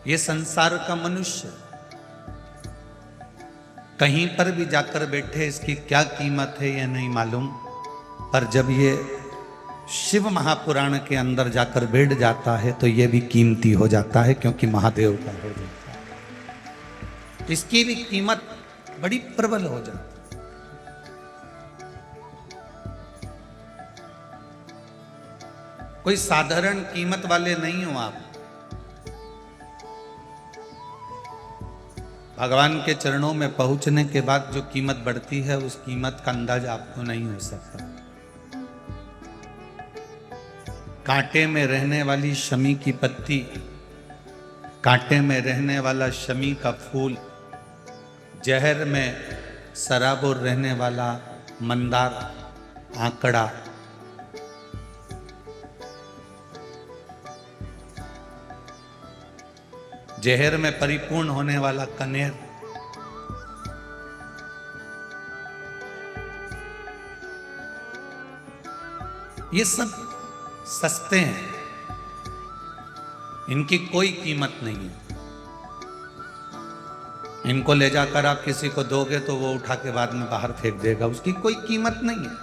ये संसार का मनुष्य कहीं पर भी जाकर बैठे, इसकी क्या कीमत है ये नहीं मालूम, पर जब ये शिव महापुराण के अंदर जाकर बैठ जाता है तो ये भी कीमती हो जाता है, क्योंकि महादेव का हो जाता है। इसकी भी कीमत बड़ी प्रबल हो जाती है। कोई साधारण कीमत वाले नहीं हो आप। भगवान के चरणों में पहुंचने के बाद जो कीमत बढ़ती है, उस कीमत का अंदाज आपको नहीं हो सकता। कांटे में रहने वाली शमी की पत्ती, कांटे में रहने वाला शमी का फूल, जहर में सराबोर रहने वाला मंदार आंकड़ा, जहर में परिपूर्ण होने वाला कनेर, ये सब सस्ते हैं, इनकी कोई कीमत नहीं है। इनको ले जाकर आप किसी को दोगे तो वो उठा के बाद में बाहर फेंक देगा, उसकी कोई कीमत नहीं है।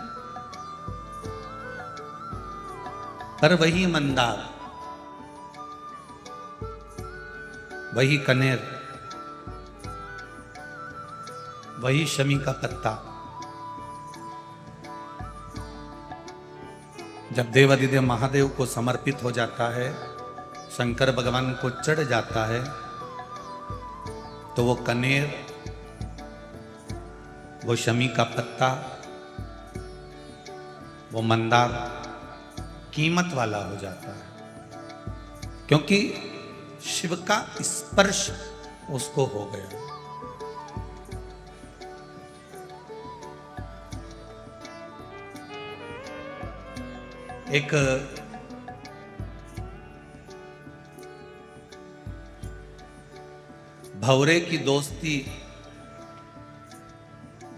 पर वही मंदार, वही कनेर, वही शमी का पत्ता जब देवाधिदेव महादेव को समर्पित हो जाता है, शंकर भगवान को चढ़ जाता है, तो वो कनेर, वो शमी का पत्ता, वो मंदार कीमत वाला हो जाता है, क्योंकि शिव का स्पर्श उसको हो गया। एक भंवरे की दोस्ती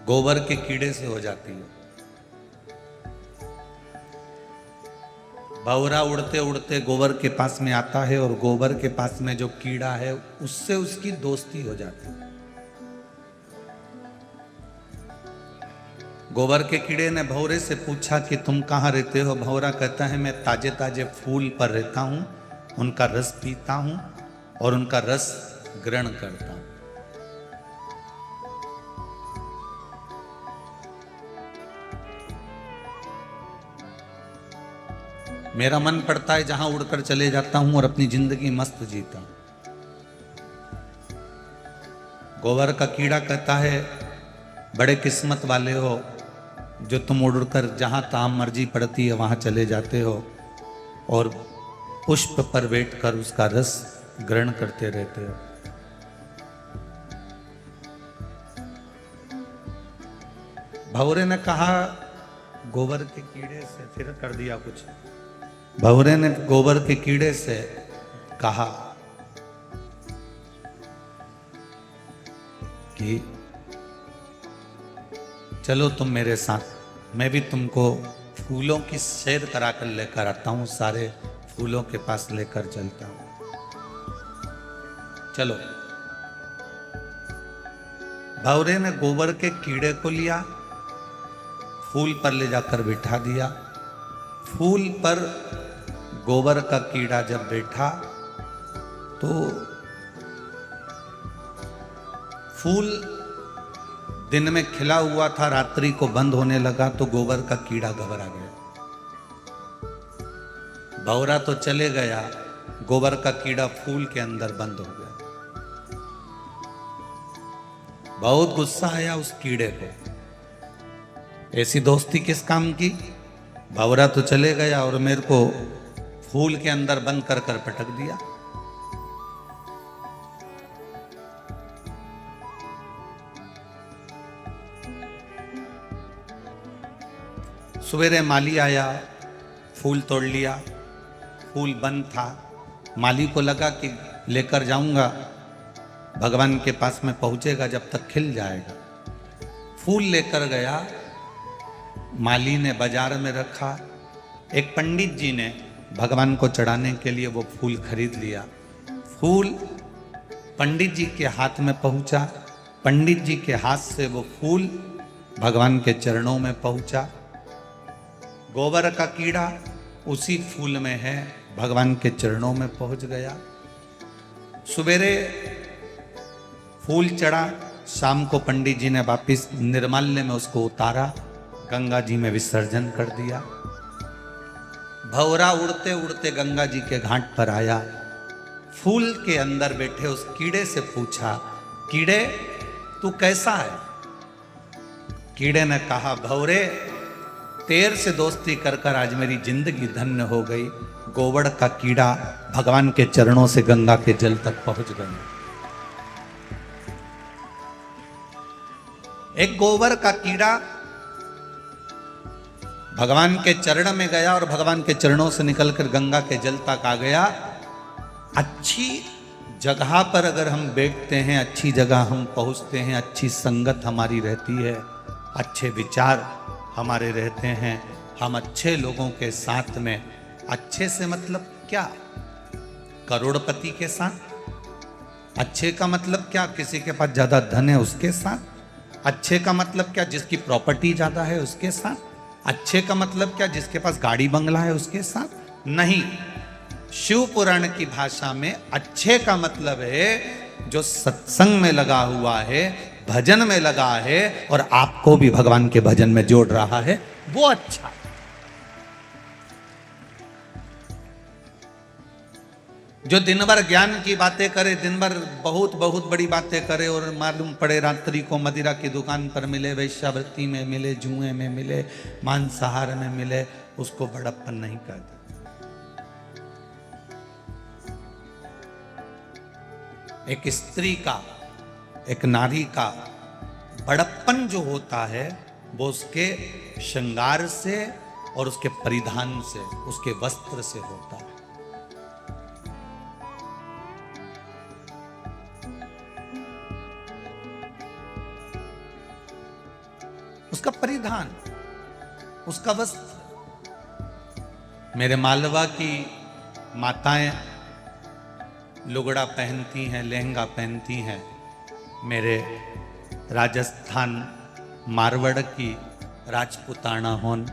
गोबर के कीड़े से हो जाती है। भंवरा उड़ते उड़ते गोबर के पास में आता है और गोबर के पास में जो कीड़ा है उससे उसकी दोस्ती हो जाती है। गोबर के कीड़े ने भंवरे से पूछा कि तुम कहाँ रहते हो? भंवरा कहता है मैं ताजे ताजे फूल पर रहता हूँ, उनका रस पीता हूँ और उनका रस ग्रहण करता हूँ। मेरा मन पड़ता है जहां उड़कर चले जाता हूं और अपनी जिंदगी मस्त जीता हूं। गोबर का कीड़ा कहता है बड़े किस्मत वाले हो जो तुम उड़कर जहां तहां मर्जी पड़ती है वहां चले जाते हो और पुष्प पर बैठकर उसका रस ग्रहण करते रहते हो। भंवरे ने कहा गोबर के कीड़े से, फिर कर दिया कुछ। भंवरे ने गोबर के कीड़े से कहा कि चलो तुम मेरे साथ, मैं भी तुमको फूलों की सैर कराकर लेकर आता हूं, सारे फूलों के पास लेकर चलता हूं, चलो। भंवरे ने गोबर के कीड़े को लिया, फूल पर ले जाकर बिठा दिया। फूल पर गोबर का कीड़ा जब बैठा तो फूल दिन में खिला हुआ था, रात्रि को बंद होने लगा तो गोबर का कीड़ा घबरा गया। भंवरा तो चले गया, गोबर का कीड़ा फूल के अंदर बंद हो गया। बहुत गुस्सा आया उस कीड़े को, ऐसी दोस्ती किस काम की? भंवरा तो चले गया और मेरे को फूल के अंदर बंद कर कर पटक दिया। सवेरे माली आया, फूल तोड़ लिया, फूल बंद था। माली को लगा कि लेकर जाऊंगा, भगवान के पास में पहुंचेगा जब तक खिल जाएगा। फूल लेकर गया, माली ने बाजार में रखा। एक पंडित जी ने भगवान को चढ़ाने के लिए वो फूल खरीद लिया। फूल पंडित जी के हाथ में पहुंचा। पंडित जी के हाथ से वो फूल भगवान के चरणों में पहुंचा। गोबर का कीड़ा उसी फूल में है, भगवान के चरणों में पहुंच गया। सवेरे फूल चढ़ा, शाम को पंडित जी ने वापिस निर्माल्य में उसको उतारा, गंगा जी में विसर्जन कर दिया। भंवरा उड़ते उड़ते गंगा जी के घाट पर आया। फूल के अंदर बैठे उस कीड़े से पूछा, कीड़े तू कैसा है? कीड़े ने कहा, भंवरे तेर से दोस्ती कर कर आज मेरी जिंदगी धन्य हो गई। गोबर का कीड़ा भगवान के चरणों से गंगा के जल तक पहुंच गए। एक गोबर का कीड़ा भगवान के चरण में गया और भगवान के चरणों से निकलकर गंगा के जल तक आ गया। अच्छी जगह पर अगर हम बैठते हैं, अच्छी जगह हम पहुंचते हैं, अच्छी संगत हमारी रहती है, अच्छे विचार हमारे रहते हैं, हम अच्छे लोगों के साथ में, अच्छे से मतलब क्या? करोड़पति के साथ। अच्छे का मतलब क्या? किसी के पास ज्यादा धन है उसके साथ। अच्छे का मतलब क्या? जिसकी प्रॉपर्टी ज्यादा है उसके साथ। अच्छे का मतलब क्या? जिसके पास गाड़ी बंगला है उसके साथ नहीं। शिव पुराण की भाषा में अच्छे का मतलब है जो सत्संग में लगा हुआ है, भजन में लगा है और आपको भी भगवान के भजन में जोड़ रहा है, वो अच्छा। जो दिन भर ज्ञान की बातें करे, दिन भर बहुत बहुत बड़ी बातें करे और मालूम पड़े रात्रि को मदिरा की दुकान पर मिले, वैश्यावृत्ति में मिले, जुए में मिले, मांसाहार में मिले, उसको बड़प्पन नहीं कहते। एक स्त्री का, एक नारी का बड़प्पन जो होता है वो उसके श्रृंगार से और उसके परिधान से, उसके वस्त्र से होता है। उसका परिधान, उसका वस्त्र। मेरे मालवा की माताएं लुगड़ा पहनती हैं, लहंगा पहनती हैं। मेरे राजस्थान मारवाड़ की राजपुताना होन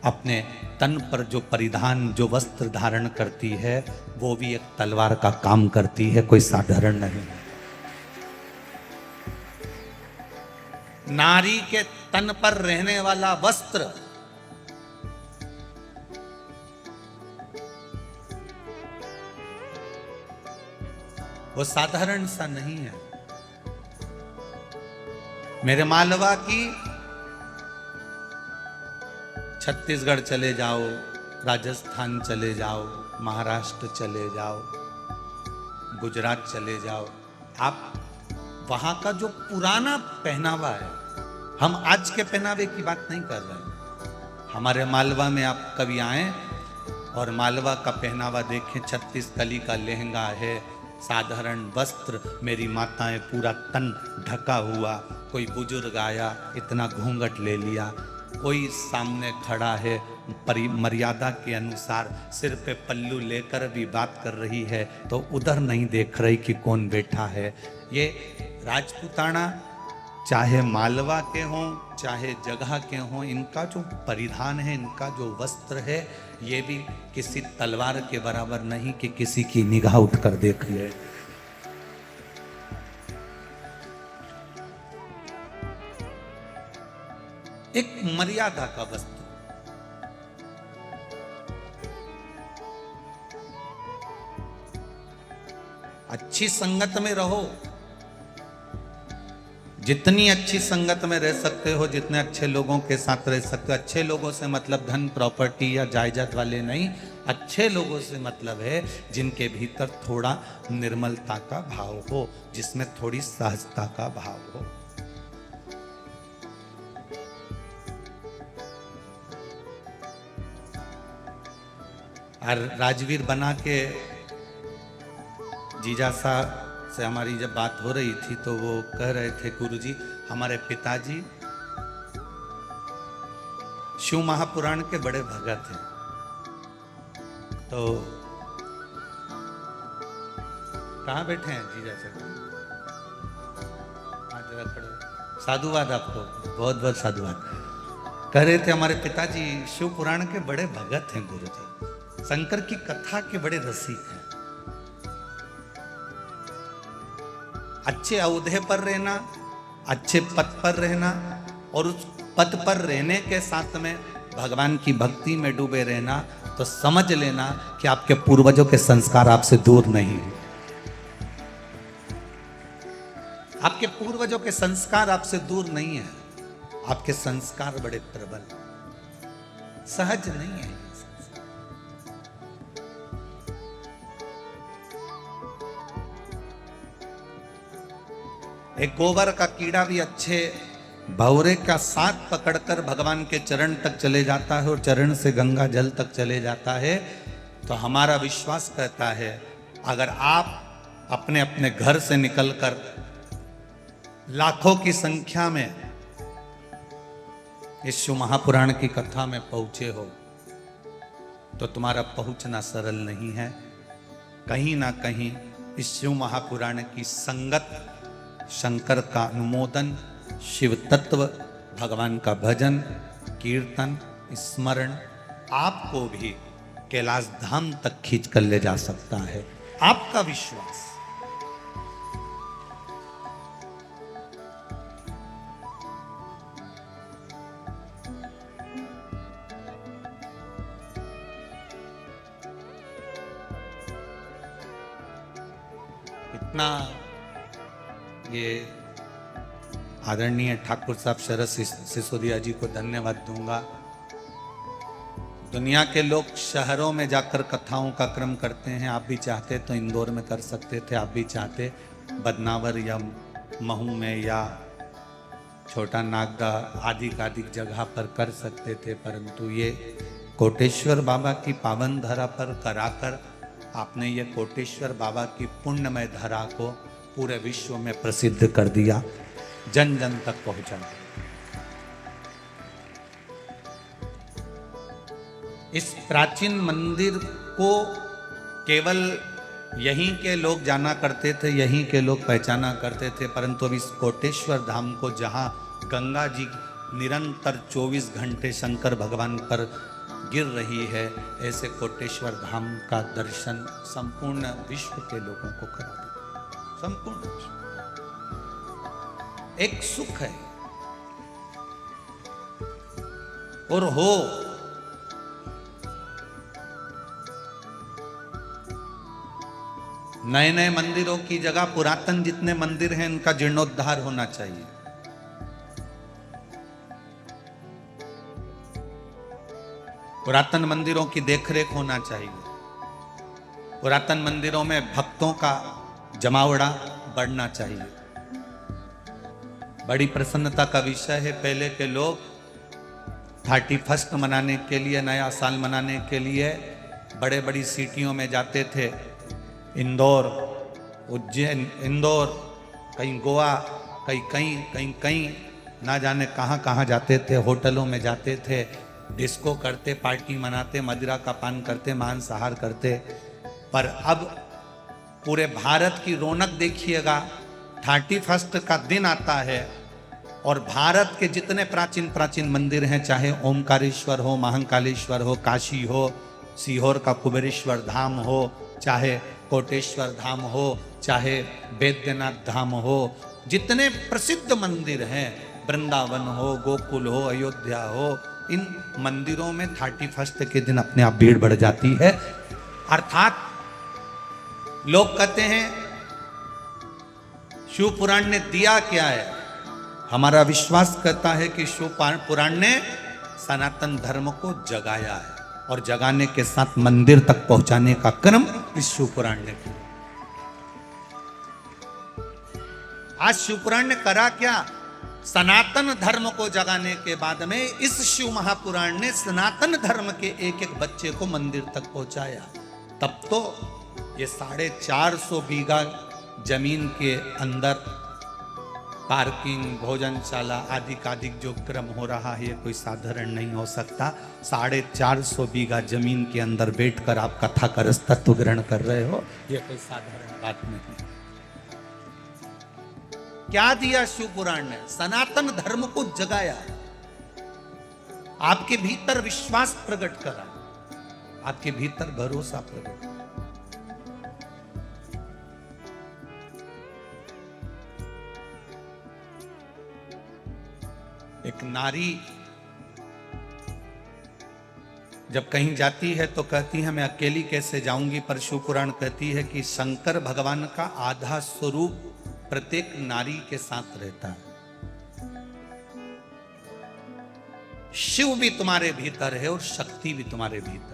अपने तन पर जो परिधान, जो वस्त्र धारण करती है, वो भी एक तलवार का काम करती है, कोई साधारण नहीं। नारी के तन पर रहने वाला वस्त्र वो साधारण सा नहीं है। मेरे मालवा की छत्तीसगढ़ चले जाओ, राजस्थान चले जाओ, महाराष्ट्र चले जाओ, गुजरात चले जाओ, आप वहां का जो पुराना पहनावा है, हम आज के पहनावे की बात नहीं कर रहे हैं। हमारे मालवा में आप कभी आए और मालवा का पहनावा देखें, 36 कली का लहंगा है, साधारण वस्त्र, मेरी माताएं पूरा तन ढका हुआ। कोई बुजुर्ग आया, इतना घूंघट ले लिया, कोई सामने खड़ा है, मर्यादा के अनुसार सिर पे पल्लू लेकर भी बात कर रही है तो उधर नहीं देख रही कि कौन बैठा है। ये राजपुताना चाहे मालवा के हों चाहे जगह के हों, इनका जो परिधान है, इनका जो वस्त्र है, ये भी किसी तलवार के बराबर नहीं कि किसी की निगाह उठकर देख ले। एक मर्यादा का वस्त्र। अच्छी संगत में रहो, जितनी अच्छी संगत में रह सकते हो, जितने अच्छे लोगों के साथ रह सकते हो। अच्छे लोगों से मतलब धन प्रॉपर्टी या जायदाद वाले नहीं, अच्छे लोगों से मतलब है जिनके भीतर थोड़ा निर्मलता का भाव हो, जिसमें थोड़ी सहजता का भाव हो। और राजवीर बना के जीजा साहब से हमारी जब बात हो रही थी तो वो कह रहे थे, गुरुजी हमारे पिताजी शिव महापुराण के बड़े भगत हैं, तो कहाँ बैठे हैं जीजा साहब? रखड़ो। साधुवाद आपको, बहुत बहुत साधुवाद। कह रहे थे हमारे पिताजी शिव पुराण के बड़े भगत हैं गुरु जी, शंकर की कथा के बड़े रसिक हैं। अच्छे औहदे पर रहना, अच्छे पद पर रहना और उस पद पर रहने के साथ में भगवान की भक्ति में डूबे रहना, तो समझ लेना कि आपके पूर्वजों के संस्कार आपसे दूर नहीं है। आपके पूर्वजों के संस्कार आपसे दूर नहीं है। आपके संस्कार बड़े प्रबल, सहज नहीं है। एक गोबर का कीड़ा भी अच्छे भौरे का साथ पकड़कर भगवान के चरण तक चले जाता है और चरण से गंगा जल तक चले जाता है। तो हमारा विश्वास कहता है, अगर आप अपने अपने घर से निकलकर लाखों की संख्या में इस शिव महापुराण की कथा में पहुंचे हो, तो तुम्हारा पहुंचना सरल नहीं है। कहीं ना कहीं इस शिव महापुराण की संगत, शंकर का अनुमोदन, शिव तत्व, भगवान का भजन, कीर्तन, स्मरण आपको भी कैलाश धाम तक खींच कर ले जा सकता है। आपका विश्वास। इतना ये आदरणीय ठाकुर साहब शरद सिसोदिया जी को धन्यवाद दूंगा। दुनिया के लोग शहरों में जाकर कथाओं का क्रम करते हैं। आप भी चाहते तो इंदौर में कर सकते थे, आप भी चाहते बदनावर या महू में या छोटा नागदा आदि जगह पर कर सकते थे, परंतु ये कोटेश्वर बाबा की पावन धरा पर कराकर आपने ये कोटेश्वर बाबा की पुण्यमय धरा को पूरे विश्व में प्रसिद्ध कर दिया, जन जन तक पहुंचा। इस प्राचीन मंदिर को केवल यहीं के लोग जाना करते थे, यहीं के लोग पहचाना करते थे, परंतु अब इस कोटेश्वर धाम को, जहां गंगा जी निरंतर 24 घंटे शंकर भगवान पर गिर रही है, ऐसे कोटेश्वर धाम का दर्शन संपूर्ण विश्व के लोगों को करा दिया। संपूर्ण विश्व एक सुख है और हो। नए नए मंदिरों की जगह पुरातन जितने मंदिर हैं इनका जीर्णोद्धार होना चाहिए। पुरातन मंदिरों की देखरेख होना चाहिए। पुरातन मंदिरों में भक्तों का जमावड़ा बढ़ना चाहिए। बड़ी प्रसन्नता का विषय है, पहले के लोग 31 मनाने के लिए, नया साल मनाने के लिए बड़े बड़ी सिटियों में जाते थे। इंदौर, उज्जैन, इंदौर, कहीं गोवा, कहीं ना जाने कहाँ कहाँ जाते थे। होटलों में जाते थे, डिस्को करते, पार्टी मनाते, मदिरा का पान करते, मांसाहार करते। पर अब पूरे भारत की रौनक देखिएगा, 31 का दिन आता है और भारत के जितने प्राचीन मंदिर हैं, चाहे ओमकारेश्वर हो, महाकालेश्वर हो, काशी हो, सीहोर का कुबेरेश्वर धाम हो, चाहे कोटेश्वर धाम हो, चाहे बैद्यनाथ धाम हो, जितने प्रसिद्ध मंदिर हैं, वृंदावन हो, गोकुल हो, अयोध्या हो, इन मंदिरों में 31 के दिन अपने आप भीड़ बढ़ जाती है। अर्थात लोग कहते हैं शिव पुराण ने दिया क्या है। हमारा विश्वास कहता है कि शिव पुराण ने सनातन धर्म को जगाया है और जगाने के साथ मंदिर तक पहुंचाने का क्रम इस शिव पुराण ने किया। आज शिव पुराण ने करा क्या? सनातन धर्म को जगाने के बाद में इस शिव महापुराण ने सनातन धर्म के एक एक बच्चे को मंदिर तक पहुंचाया। तब तो ये 450 बीघा जमीन के अंदर पार्किंग, भोजनशाला आदि का जो क्रम हो रहा है, ये कोई साधारण नहीं हो सकता। 450 बीघा जमीन के अंदर बैठकर आप कथा का रस तत्व ग्रहण कर रहे हो, ये कोई साधारण बात नहीं। क्या दिया शिव पुराण ने? सनातन धर्म को जगाया, आपके भीतर विश्वास प्रकट करा, आपके भीतर भरोसा प्रकट करा। एक नारी जब कहीं जाती है तो कहती है मैं अकेली कैसे जाऊंगी, पर शिव पुराण कहती है कि शंकर भगवान का आधा स्वरूप प्रत्येक नारी के साथ रहता है। शिव भी तुम्हारे भीतर है और शक्ति भी तुम्हारे भीतर।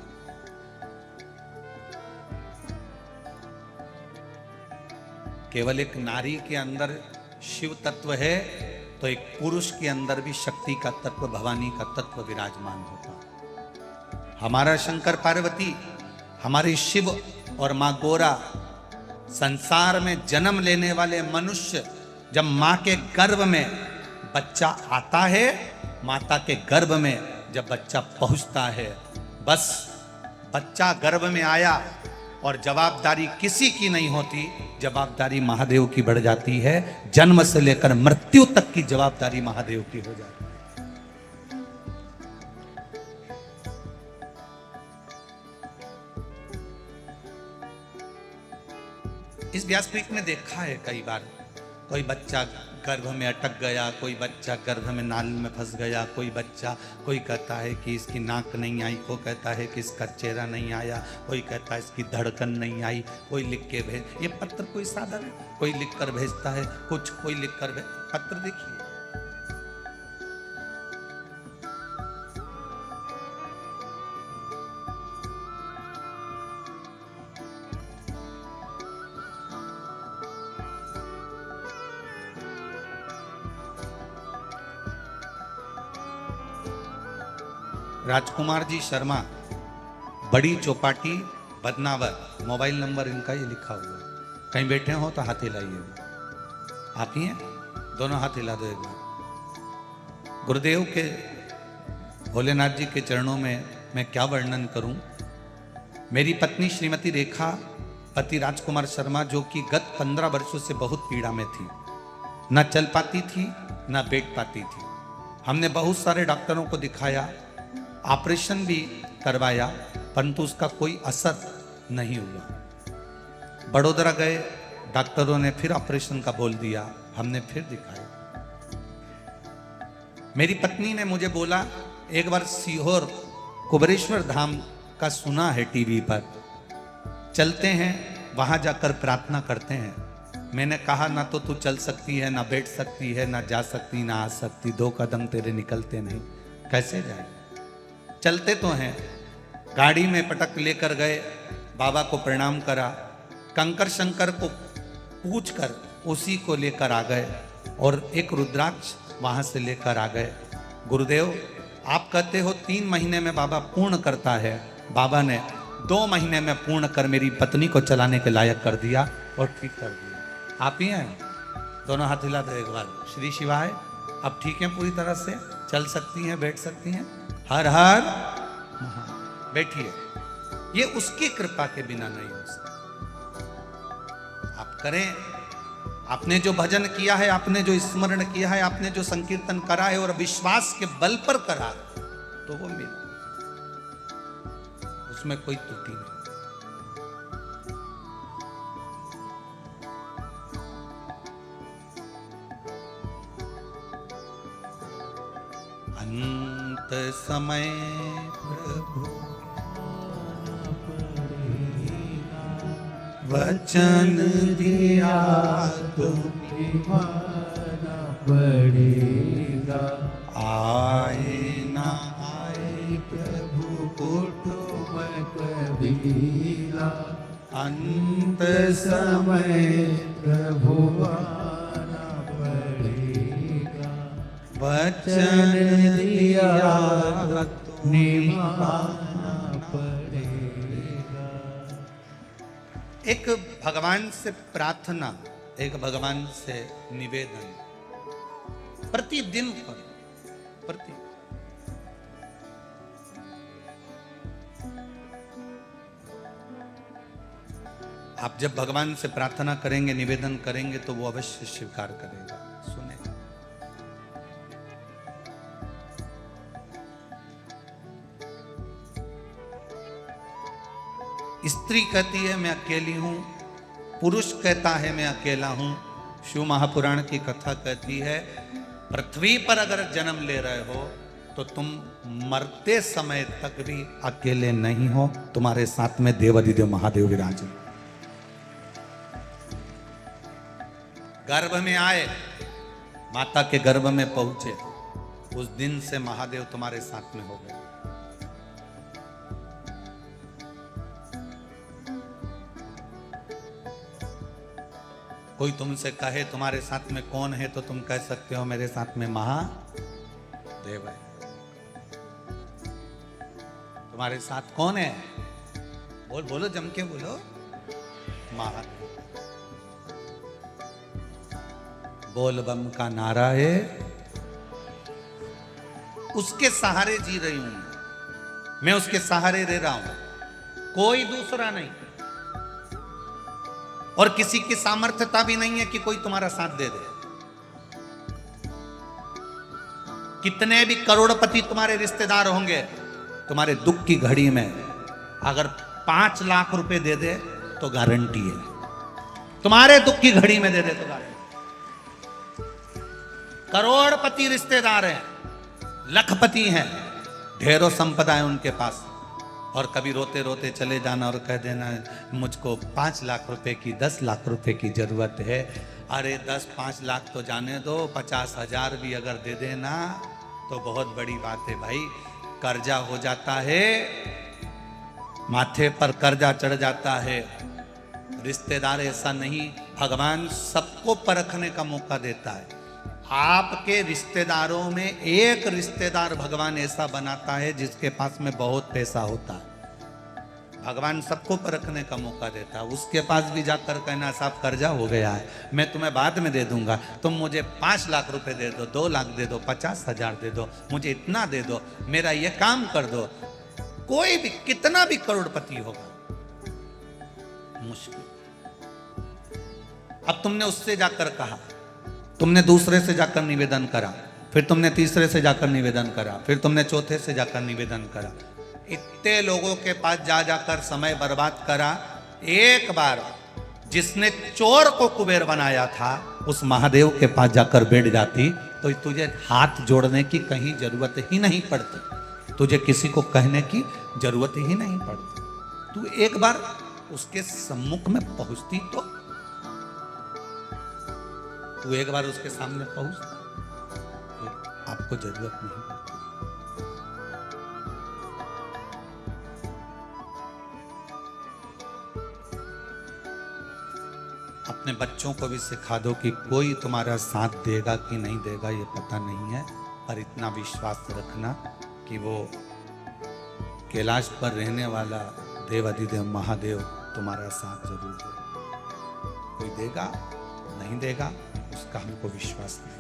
केवल एक नारी के अंदर शिव तत्व है तो एक पुरुष के अंदर भी शक्ति का तत्व, भवानी का तत्व विराजमान होता है। हमारा शंकर पार्वती, हमारी शिव और मां गोरा, संसार में जन्म लेने वाले मनुष्य जब मां के गर्भ में बच्चा आता है, माता के गर्भ में जब बच्चा पहुंचता है, बस बच्चा गर्भ में आया और जवाबदारी किसी की नहीं होती, जवाबदारी महादेव की बढ़ जाती है। जन्म से लेकर मृत्यु तक की जवाबदारी महादेव की हो जाती है। इस व्यासपीठ में देखा है कई बार, कोई बच्चा गर्भ में अटक गया, कोई बच्चा गर्भ में नाल में फंस गया, कोई बच्चा, कोई कहता है कि इसकी नाक नहीं आई, कोई कहता है कि इसका चेहरा नहीं आया, कोई कहता है इसकी धड़कन नहीं आई, कोई लिख के भेज। ये पत्र कोई साधारण है, कोई लिख कर भेजता है कुछ, कोई लिख कर पत्र देखिए। राजकुमार जी शर्मा, बड़ी चौपाटी, बदनावर, मोबाइल नंबर इनका ये लिखा हुआ है। कहीं बैठे हो तो हाथ हिलाइए। आप ही हैं? दोनों हाथ हिला दो एक बार। गुरुदेव के, भोलेनाथ जी के चरणों में मैं क्या वर्णन करूं। मेरी पत्नी श्रीमती रेखा, पति राजकुमार शर्मा, जो कि गत 15 वर्षों से बहुत पीड़ा में थी, न चल पाती थी न बैठ पाती थी। हमने बहुत सारे डॉक्टरों को दिखाया, ऑपरेशन भी करवाया, परंतु उसका कोई असर नहीं हुआ। बड़ोदरा गए, डॉक्टरों ने फिर ऑपरेशन का बोल दिया, हमने फिर दिखाया। मेरी पत्नी ने मुझे बोला एक बार सीहोर कुबेरेश्वर धाम का सुना है टीवी पर, चलते हैं वहां जाकर प्रार्थना करते हैं। मैंने कहा ना तो तू चल सकती है, ना बैठ सकती है, ना जा सकती, ना आ सकती, 2 कदम तेरे निकलते नहीं, कैसे जाए। चलते तो हैं। गाड़ी में पटक लेकर गए, बाबा को प्रणाम करा, कंकर शंकर को पूछ कर उसी को लेकर आ गए और एक रुद्राक्ष वहां से लेकर आ गए। गुरुदेव आप कहते हो 3 महीने में बाबा पूर्ण करता है, बाबा ने 2 महीने में पूर्ण कर मेरी पत्नी को चलाने के लायक कर दिया और ठीक कर दिया। आप ही हैं? दोनों हाथ हिला दो एक बार। श्री शिवाय। अब ठीक है, पूरी तरह से चल सकती हैं, बैठ सकती हैं। हर हर बैठिए। ये उसकी कृपा के बिना नहीं हो सकता। आप करें, आपने जो भजन किया है, आपने जो स्मरण किया है, आपने जो संकीर्तन करा है और विश्वास के बल पर करा तो वो मिला, उसमें कोई त्रुटि नहीं। अंत समय प्रभु वचन दिया तो निभाना पड़ेगा, आए ना आए प्रभु कुटुंब कबीला, अंत समय प्रभु आना पड़ेगा, वचन दिया तो निभाना पड़ेगा। एक भगवान से प्रार्थना, एक भगवान से निवेदन, प्रतिदिन करो, प्रति आप जब भगवान से प्रार्थना करेंगे, निवेदन करेंगे, तो वो अवश्य स्वीकार करेगा। सुने, स्त्री कहती है मैं अकेली हूं, पुरुष कहता है मैं अकेला हूं। शिव महापुराण की कथा कहती है पृथ्वी पर अगर जन्म ले रहे हो तो तुम मरते समय तक भी अकेले नहीं हो, तुम्हारे साथ में देवाधिदेव महादेव विराजे। गर्भ में आए, माता के गर्भ में पहुंचे, उस दिन से महादेव तुम्हारे साथ में हो गए। कोई तुमसे कहे तुम्हारे साथ में कौन है, तो तुम कह सकते हो मेरे साथ में महादेव है। तुम्हारे साथ कौन है? बोलो जम के बोलो, महादेव। बोल बम का नारा है, उसके सहारे जी रही हूं मैं, उसके सहारे रह रहा हूं, कोई दूसरा नहीं। और किसी की सामर्थ्यता भी नहीं है कि कोई तुम्हारा साथ दे दे। कितने भी करोड़पति तुम्हारे रिश्तेदार होंगे, तुम्हारे दुख की घड़ी में अगर 5 लाख रुपए दे दे तो गारंटी है, तुम्हारे दुख की घड़ी में दे दे तो गारंटी। करोड़पति रिश्तेदार हैं, लखपति हैं, ढेरों संपदा है उनके पास, और कभी रोते रोते चले जाना और कह देना मुझको 5 लाख रुपए की, 10 लाख रुपए की जरूरत है। अरे 10-5 लाख तो जाने दो, 50,000 भी अगर दे देना तो बहुत बड़ी बात है भाई। कर्जा हो जाता है, माथे पर कर्जा चढ़ जाता है। रिश्तेदार ऐसा नहीं, भगवान सबको परखने का मौका देता है। आपके रिश्तेदारों में एक रिश्तेदार भगवान ऐसा बनाता है जिसके पास में बहुत पैसा होता है। भगवान सबको परखने का मौका देता है। उसके पास भी जाकर कहना साहब कर्जा हो गया है, मैं तुम्हें बाद में दे दूंगा, तुम मुझे 5 लाख रुपए दे दो, 2 लाख दे दो, 50,000 दे दो, मुझे इतना दे दो, मेरा ये काम कर दो। कोई भी कितना भी करोड़पति होगा, मुश्किल। अब तुमने उससे जाकर कहा, तुमने दूसरे से जाकर निवेदन करा, फिर तुमने तीसरे से जाकर निवेदन करा, फिर तुमने चौथे से जाकर निवेदन करा। इतने लोगों के पास जा जाकर समय बर्बाद करा। एक बार जिसने चोर को कुबेर बनाया था उस महादेव के पास जाकर बैठ जाती तो तुझे हाथ जोड़ने की कहीं जरूरत ही नहीं पड़ती, तुझे किसी को कहने की जरूरत ही नहीं पड़ती। तू एक बार उसके सम्मुख में पहुंचती तो तू एक बार उसके सामने पहुंच, तो आपको जरूरत नहीं पड़ती। अपने बच्चों को भी सिखा दो कि कोई तुम्हारा साथ देगा कि नहीं देगा ये पता नहीं है, पर इतना विश्वास रखना कि वो कैलाश पर रहने वाला देवाधिदेव महादेव तुम्हारा साथ जरूर देगा। कोई देगा नहीं देगा उसका हमको विश्वास नहीं।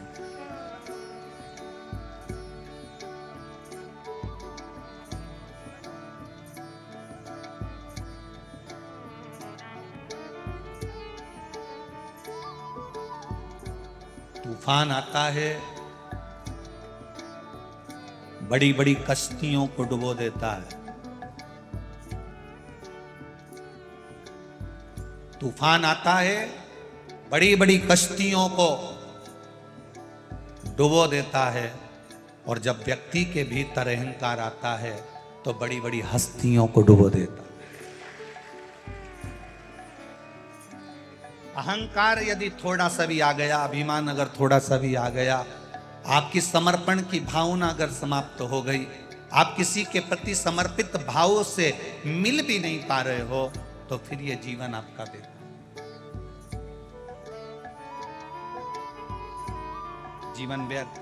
तूफान आता है, बड़ी बड़ी कश्तियों को डुबो देता है। तूफान आता है, बड़ी बड़ी कश्तियों को डुबो देता है, और जब व्यक्ति के भीतर अहंकार आता है तो बड़ी बड़ी हस्तियों को डुबो देता है। अहंकार यदि थोड़ा सा भी आ गया, अभिमान अगर थोड़ा सा भी आ गया, आपकी समर्पण की भावना अगर समाप्त हो गई, आप किसी के प्रति समर्पित भाव से मिल भी नहीं पा रहे हो, तो फिर ये जीवन आपका बेकार। जीवन व्यर्थ।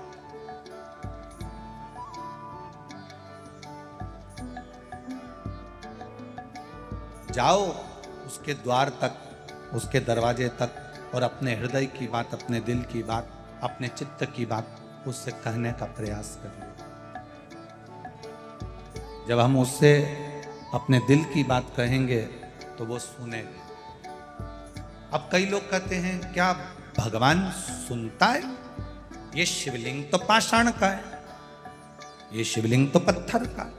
जाओ उसके द्वार तक, उसके दरवाजे तक, और अपने हृदय की बात, अपने दिल की बात, अपने चित्त की बात उससे कहने का प्रयास करिए। जब हम उससे अपने दिल की बात कहेंगे तो वो सुनेगा। अब कई लोग कहते हैं क्या भगवान सुनता है? ये शिवलिंग तो पाषाण का है, ये शिवलिंग तो पत्थर का है,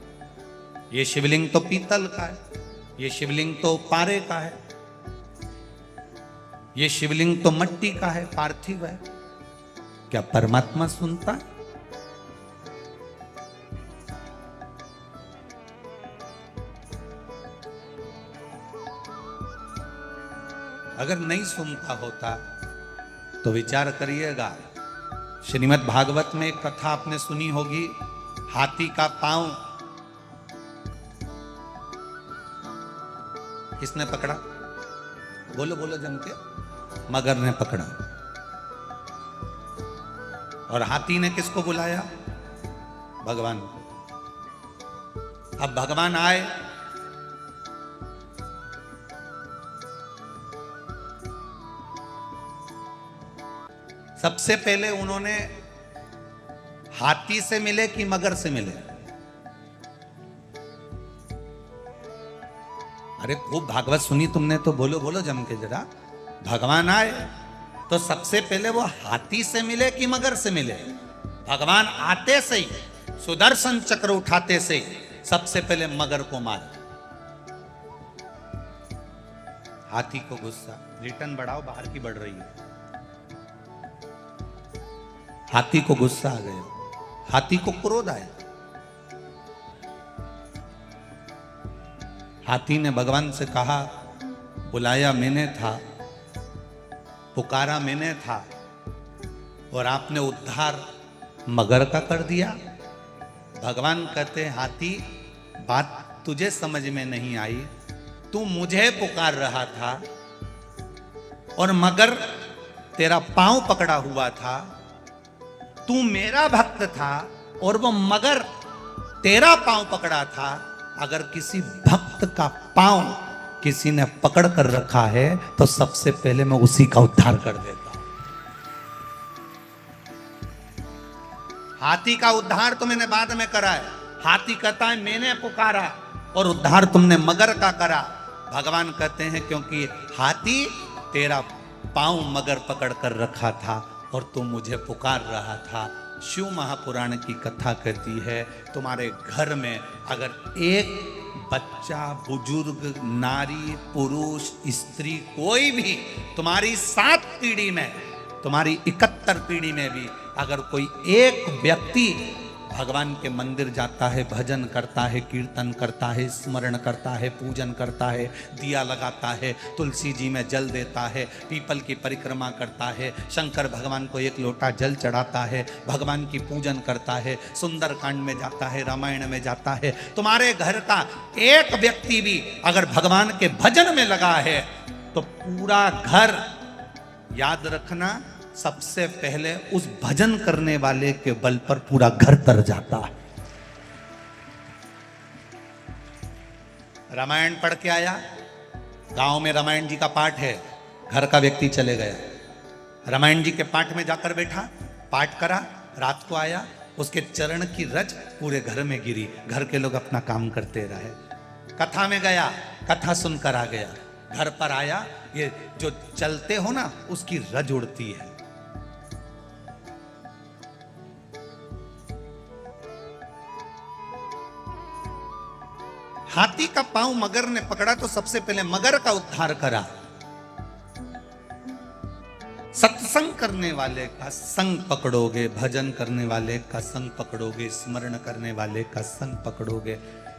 ये शिवलिंग तो पीतल का है, ये शिवलिंग तो पारे का है, ये शिवलिंग तो मट्टी का है, पार्थिव है। क्या परमात्मा सुनता है? अगर नहीं सुनता होता तो विचार करिएगा। श्रीमद् भागवत में एक कथा आपने सुनी होगी, हाथी का पांव किसने पकड़ा? बोलो बोलो जम के। मगर ने पकड़ा। और हाथी ने किसको बुलाया? भगवान को। अब भगवान आए, सबसे पहले उन्होंने हाथी से मिले कि मगर से मिले? अरे खूब भागवत सुनी तुमने तो बोलो बोलो जम के जरा। भगवान आए तो सबसे पहले वो हाथी से मिले कि मगर से मिले? भगवान आते से ही, सुदर्शन चक्र उठाते से ही सबसे पहले मगर को मारा। हाथी को गुस्सा, रिटर्न बढ़ाओ, बाहर की बढ़ रही है। हाथी को गुस्सा आ गया, हाथी को क्रोध आया। हाथी ने भगवान से कहा, बुलाया मैंने था, पुकारा मैंने था, और आपने उद्धार मगर का कर दिया। भगवान कहते हैं, हाथी बात तुझे समझ में नहीं आई, तू मुझे पुकार रहा था और मगर तेरा पांव पकड़ा हुआ था। तू मेरा भक्त था और वो मगर तेरा पांव पकड़ा था। अगर किसी भक्त का पांव किसी ने पकड़ कर रखा है तो सबसे पहले मैं उसी का उद्धार कर देता हूं। हाथी का उद्धार तो मैंने बाद में करा है। हाथी कहता है मैंने पुकारा और उद्धार तुमने मगर का करा। भगवान कहते हैं क्योंकि हाथी तेरा पांव मगर पकड़ कर रखा था और तू मुझे पुकार रहा था। शिव महापुराण की कथा कहती है, तुम्हारे घर में अगर एक बच्चा, बुजुर्ग, नारी, पुरुष, स्त्री, कोई भी तुम्हारी 7 पीढ़ी में, तुम्हारी 71 पीढ़ी में भी अगर कोई एक व्यक्ति भगवान के मंदिर जाता है, भजन करता है, कीर्तन करता है, स्मरण करता है, पूजन करता है, दिया लगाता है, तुलसी जी में जल देता है, पीपल की परिक्रमा करता है, शंकर भगवान को 1 लोटा जल चढ़ाता है, भगवान की पूजन करता है, सुंदर कांड में जाता है, रामायण में जाता है, तुम्हारे घर का एक व्यक्ति भी अगर भगवान के भजन में लगा है तो पूरा घर, याद रखना, सबसे पहले उस भजन करने वाले के बल पर पूरा घर तर जाता है। रामायण पढ़ के आया, गांव में रामायण जी का पाठ है, घर का व्यक्ति चले गया, रामायण जी के पाठ में जाकर बैठा, पाठ करा, रात को आया, उसके चरण की रज पूरे घर में गिरी, घर के लोग अपना काम करते रहे। कथा में गया, कथा सुनकर आ गया, घर पर आया, ये जो चलते हो ना उसकी रज उड़ती है। हाथी का पांव मगर ने पकड़ा तो सबसे पहले मगर का उद्धार करा। सत्संग करने वाले का संग पकड़ोगे, भजन करने वाले का संग पकड़ोगे, स्मरण करने वाले का संग पकड़ोगे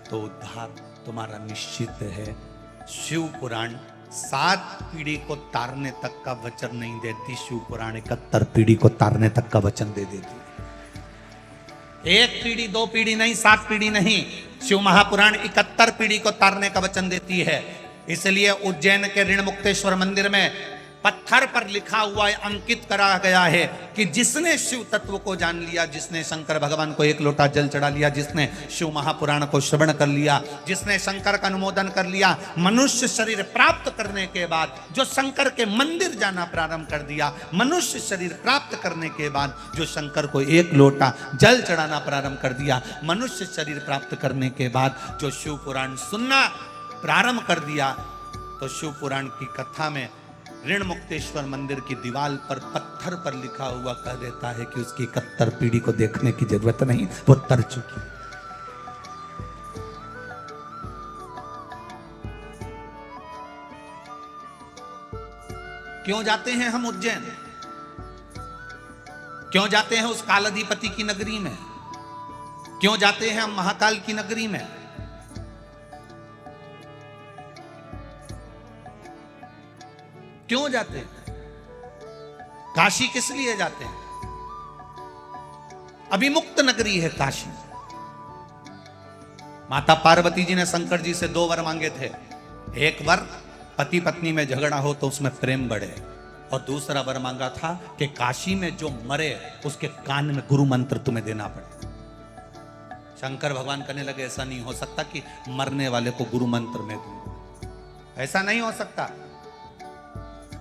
तो उद्धार तुम्हारा निश्चित है। शिव पुराण 7 पीढ़ी को तारने तक का वचन नहीं देती, शिव पुराण 71 पीढ़ी को तारने तक का वचन दे देती। 1 पीढ़ी 2 पीढ़ी नहीं, 7 पीढ़ी नहीं, शिव महापुराण 71 पीढ़ी को तारने का वचन देती है। इसलिए उज्जैन के ऋण मुक्तेश्वर मंदिर में पत्थर पर लिखा हुआ है, अंकित करा गया है कि जिसने शिव तत्व को जान लिया, जिसने शंकर भगवान को 1 लोटा जल चढ़ा लिया, जिसने शिव महापुराण को श्रवण कर लिया, जिसने शंकर का अनुमोदन कर लिया, मनुष्य शरीर प्राप्त करने के बाद जो शंकर के मंदिर जाना प्रारंभ कर दिया, मनुष्य शरीर प्राप्त करने के बाद जो शंकर को 1 लोटा जल चढ़ाना प्रारंभ कर दिया, मनुष्य शरीर प्राप्त करने के बाद जो शिव पुराण सुनना प्रारंभ कर दिया, तो शिव पुराण की कथा में ऋण मुक्तेश्वर मंदिर की दीवार पर पत्थर पर लिखा हुआ कह देता है कि उसकी 71 पीढ़ी को देखने की जरूरत नहीं, वो तर चुकी। क्यों जाते हैं हम उज्जैन? क्यों जाते हैं उस कालाधिपति की नगरी में? क्यों जाते हैं हम महाकाल की नगरी में? क्यों जाते हैं? काशी किस लिए जाते हैं? अभिमुक्त नगरी है काशी। माता पार्वती जी ने शंकर जी से 2 वर मांगे थे। एक वर पति पत्नी में झगड़ा हो तो उसमें प्रेम बढ़े, और दूसरा वर मांगा था कि काशी में जो मरे उसके कान में गुरु मंत्र तुम्हें देना पड़े। शंकर भगवान कहने लगे ऐसा नहीं हो सकता कि मरने वाले को गुरु मंत्र में दूं। ऐसा नहीं हो सकता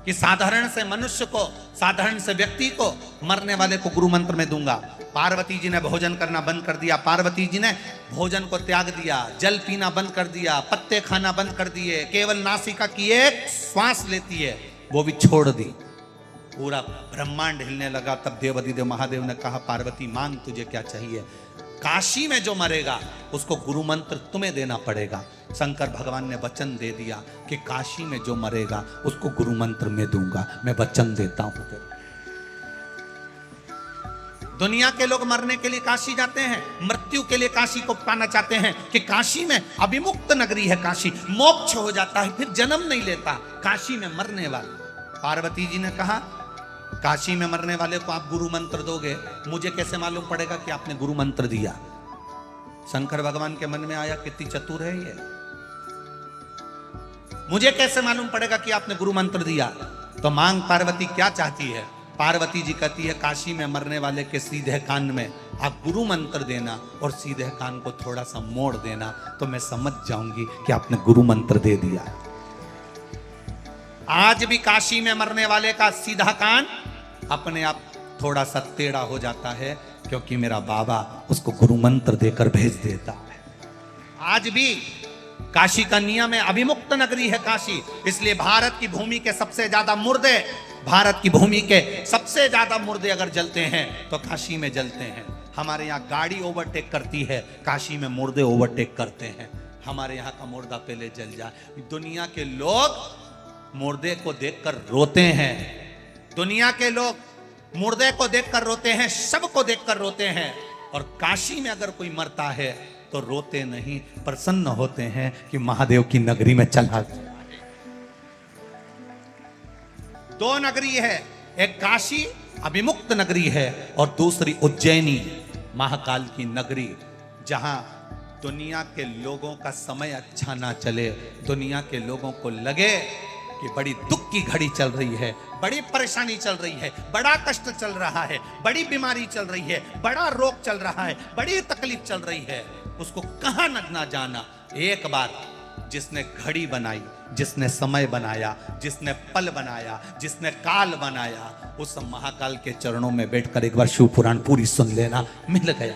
कि साधारण से मनुष्य को, साधारण से व्यक्ति को, मरने वाले को गुरु मंत्र में दूंगा। पार्वती जी ने भोजन करना बंद कर दिया। पार्वती जी ने भोजन को त्याग दिया, जल पीना बंद कर दिया, पत्ते खाना बंद कर दिए, केवल नासिका की एक श्वास लेती है वो भी छोड़ दी। पूरा ब्रह्मांड हिलने लगा। तब देवाधिदेव महादेव ने कहा पार्वती मांग तुझे क्या चाहिए? काशी में जो मरेगा उसको गुरु मंत्र तुम्हें देना पड़ेगा। शंकर भगवान ने वचन दे दिया कि काशी में जो मरेगा उसको गुरु मंत्र में दूंगा, मैं वचन देता हूं तेरे। दुनिया के लोग मरने के लिए काशी जाते हैं, मृत्यु के लिए काशी को पाना चाहते हैं कि काशी में अभिमुक्त नगरी है, काशी मोक्ष हो जाता है, फिर जन्म नहीं लेता। काशी में मरने वाले, पार्वती जी ने कहा काशी में मरने वाले को आप गुरु मंत्र दोगे, मुझे कैसे मालूम पड़ेगा कि आपने गुरु मंत्र दिया? शंकर भगवान के मन में आया कितनी चतुर है ये, मुझे कैसे मालूम पड़ेगा कि आपने गुरु मंत्र दिया? तो मांग पार्वती क्या चाहती है? पार्वती जी कहती है काशी में मरने वाले के सीधे कान में आप गुरु मंत्र देना और सीधे कान को थोड़ा सा मोड़ देना, तो मैं समझ जाऊंगी कि आपने गुरु मंत्र दे दिया। आज भी काशी में मरने वाले का सीधा कान अपने आप थोड़ा सा टेढ़ा हो जाता है, क्योंकि मेरा बाबा उसको गुरु मंत्र देकर भेज देता है। आज भी काशी का नियम है, अभिमुक्त नगरी है काशी। इसलिए भारत की भूमि के सबसे ज्यादा मुर्दे, भारत की भूमि के सबसे ज्यादा मुर्दे अगर जलते हैं तो काशी में जलते हैं। हमारे यहाँ गाड़ी ओवरटेक करती है, काशी में मुर्दे ओवरटेक करते हैं। हमारे यहाँ का मुर्दा पहले जल जाए। दुनिया के लोग मुर्दे को देखकर रोते हैं, दुनिया के लोग मुर्दे को देखकर रोते हैं, शव को देखकर रोते हैं। और काशी में अगर कोई मरता है तो रोते नहीं, प्रसन्न होते हैं कि महादेव की नगरी में चला गया। 2 नगरी है, एक काशी अभिमुक्त नगरी है और दूसरी उज्जैनी महाकाल की नगरी, जहां दुनिया के लोगों का समय अच्छा ना चले, दुनिया के लोगों को लगे कि बड़ी दुख की घड़ी चल रही है, बड़ी परेशानी चल रही है, बड़ा कष्ट चल रहा है, बड़ी बीमारी चल रही है, बड़ा रोग चल रहा है, बड़ी तकलीफ चल रही है, उसको कहां ना जाना। एक बार जिसने घड़ी बनाई, जिसने समय बनाया, जिसने पल बनाया, जिसने काल बनाया, उस महाकाल के चरणों में बैठकर एक बार शिव पुराण पूरी सुन लेना, मिल गया।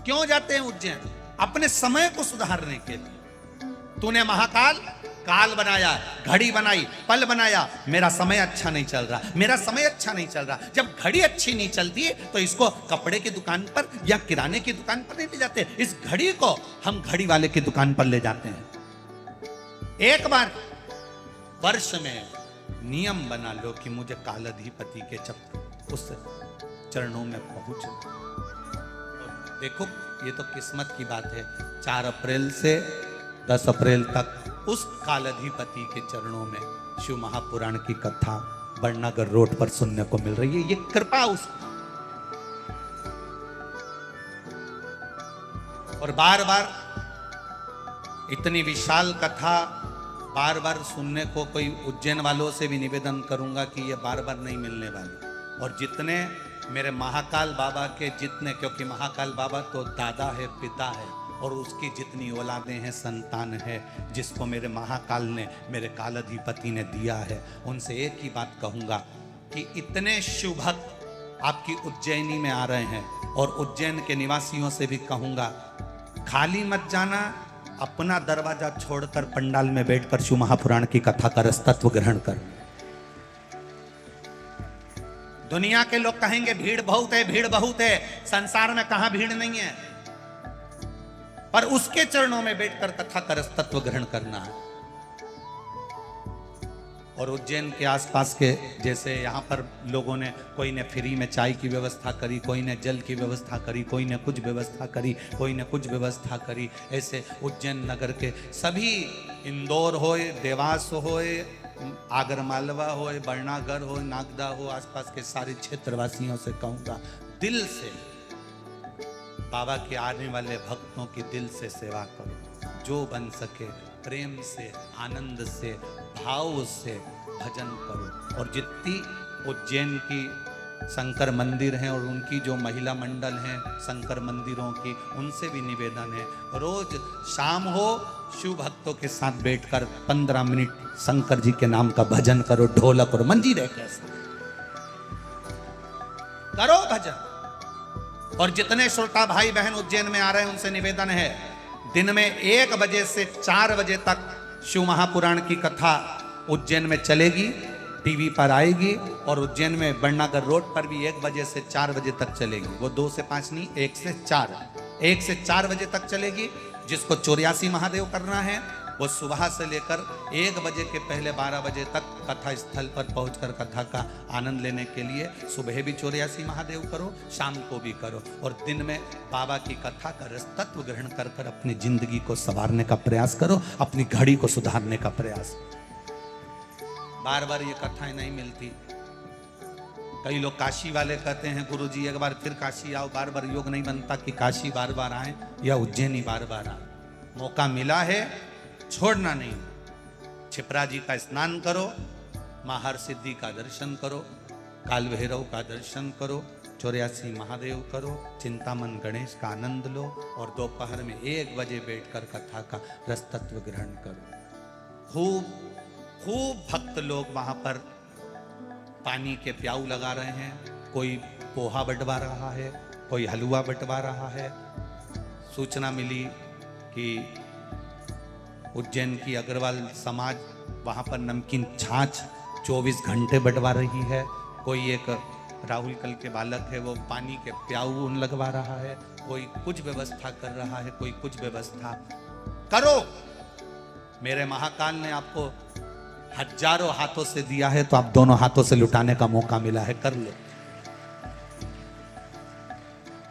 क्यों जाते हैं उज्जैन? अपने समय को सुधारने के लिए। तूने महाकाल काल बनाया, घड़ी बनाई, पल बनाया, मेरा समय अच्छा नहीं चल रहा, मेरा समय अच्छा नहीं चल रहा। जब घड़ी अच्छी नहीं चलती तो इसको कपड़े की दुकान पर या किराने की दुकान पर नहीं ले जाते, इस घड़ी को हम घड़ी वाले की दुकान पर ले जाते हैं। एक बार वर्ष में नियम बना लो कि मुझे कालाधिपति के उस चरणों में पहुंचना। देखो ये तो किस्मत की बात है, 4 अप्रैल से 10 अप्रैल तक उस कालाधिपति के चरणों में शिव महापुराण की कथा बड़नगर रोड पर सुनने को मिल रही है। ये कृपा उस और बार बार इतनी विशाल कथा बार बार सुनने को, कोई उज्जैन वालों से भी निवेदन करूंगा कि ये बार बार नहीं मिलने वाली। और जितने मेरे महाकाल बाबा के जितने, क्योंकि महाकाल बाबा तो दादा है, पिता है, और उसकी जितनी औलादें हैं, संतान है, जिसको मेरे महाकाल ने, मेरे कालाधिपति ने दिया है, उनसे एक ही बात कहूँगा कि इतने शिव भक्त आपकी उज्जैनी में आ रहे हैं, और उज्जैन के निवासियों से भी कहूँगा खाली मत जाना, अपना दरवाजा छोड़कर पंडाल में बैठकर शिव महापुराण की कथा का रस तत्व ग्रहण कर। दुनिया के लोग कहेंगे भीड़ बहुत है, भीड़ बहुत है। संसार में कहां भीड़ नहीं है, पर उसके चरणों में बैठकर कथा का रस तत्व ग्रहण करना है। और उज्जैन के आसपास के जैसे यहाँ पर लोगों ने, कोई ने फ्री में चाय की व्यवस्था करी, कोई ने जल की व्यवस्था करी, कोई ने कुछ व्यवस्था करी, कोई ने कुछ व्यवस्था करी। ऐसे उज्जैन नगर के सभी, इंदौर होए, देवास होए, आगरमालवा होए, बरनागर हो, नागदा हो, आसपास के सारे क्षेत्रवासियों से कहूँगा, दिल से बाबा के आने वाले भक्तों की दिल से सेवा करो। जो बन सके प्रेम से, आनंद से, भाव से भजन करो। और जितनी उज्जैन की शंकर मंदिर हैं और उनकी जो महिला मंडल हैं शंकर मंदिरों की, उनसे भी निवेदन है, रोज शाम हो शिव भक्तों के साथ बैठकर 15 मिनट शंकर जी के नाम का भजन करो। ढोलक और मंजीरे के साथ करो भजन। और जितने श्रोता भाई बहन उज्जैन में आ रहे हैं उनसे निवेदन है, दिन में 1 बजे से 4 बजे तक शिव महापुराण की कथा उज्जैन में चलेगी, टीवी पर आएगी। और उज्जैन में बड़नागर रोड पर भी 1 बजे से 4 बजे तक चलेगी। वो 2 से 5 नहीं, 1 से 4, 1 से 4 बजे तक चलेगी। जिसको 84 महादेव करना है वो सुबह से लेकर 1 बजे के पहले 12 बजे तक कथा स्थल पर पहुंचकर कथा का आनंद लेने के लिए सुबह भी 84 महादेव करो, शाम को भी करो। और दिन में बाबा की कथा का रस तत्व ग्रहण कर कर अपनी जिंदगी को संवारने का प्रयास करो, अपनी घड़ी को सुधारने का प्रयास। बार बार ये कथाएं नहीं मिलती। कई लोग काशी वाले कहते हैं गुरुजी एक बार फिर काशी आओ, बार बार योग नहीं बनता कि काशी बार बार आए या उज्जैनी बार बार आए। मौका मिला है, छोड़ना नहीं। छिपरा जी का स्नान करो, महार सिद्धि का दर्शन करो, काल भैरव का दर्शन करो, 84 महादेव करो, चिंतामन गणेश का आनंद लो और दोपहर में 1 बजे बैठकर कथा का रस तत्व ग्रहण करो। खूब खूब भक्त लोग वहां पर पानी के प्याऊ लगा रहे हैं, कोई पोहा बंटवा रहा है, कोई हलवा बंटवा रहा है। सूचना मिली कि उज्जैन की अग्रवाल समाज वहाँ पर नमकीन छाछ 24 घंटे बंटवा रही है। कोई एक राहुल कल के बालक है वो पानी के प्याऊ लगवा रहा है, कोई कुछ व्यवस्था कर रहा है, कोई कुछ व्यवस्था करो। मेरे महाकाल ने आपको हजारों हाथों से दिया है तो आप दोनों हाथों से लुटाने का मौका मिला है, कर लो।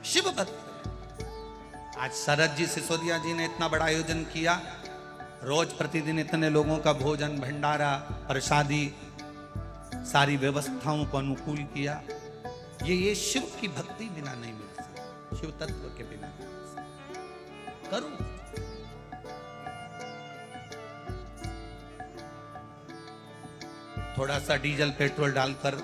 शिव भक्त आज शरद जी सिसोदिया जी ने इतना बड़ा आयोजन किया, रोज प्रतिदिन इतने लोगों का भोजन भंडारा प्रसादी सारी व्यवस्थाओं को अनुकूल किया। ये शिव की भक्ति बिना नहीं मिल सकती, शिव तत्व के बिना नहीं मिल सकती। करो। थोड़ा सा डीजल पेट्रोल डालकर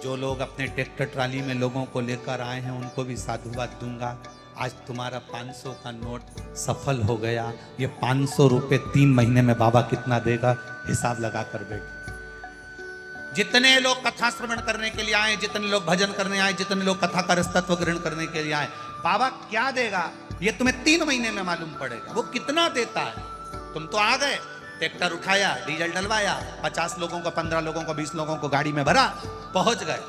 जो लोग अपने ट्रैक्टर ट्राली में लोगों को लेकर आए हैं उनको भी साधुवाद दूंगा। आज तुम्हारा 500 का नोट सफल हो गया। ये 500 रुपए 3 महीने में बाबा कितना देगा हिसाब लगा कर बैठ। जितने लोग कथा श्रवण करने के लिए आए, जितने लोग भजन करने आए, जितने लोग कथा का रस तत्व ग्रहण करने के लिए आए, बाबा क्या देगा ये तुम्हें 3 महीने में मालूम पड़ेगा। वो कितना देता है। तुम तो आ गए, ट्रैक्टर उठाया, डीजल डलवाया, 50 लोगों को, 15 लोगों को, 20 लोगों को गाड़ी में भरा, पहुंच गए।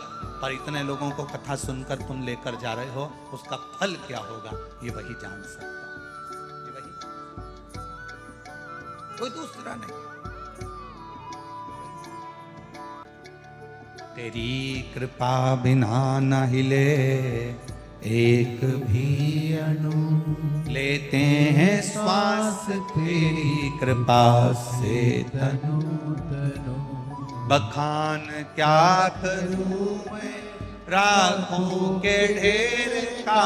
पर इतने लोगों को कथा सुनकर तुम लेकर जा रहे हो, उसका फल क्या होगा ये वही जान सकता, ये वही, कोई दूसरा नहीं। तेरी कृपा बिना न हिले एक भी अणु, लेते हैं श्वास तेरी कृपा से तनु तनु। बखान क्या करूं मैं राखों के ढेर का,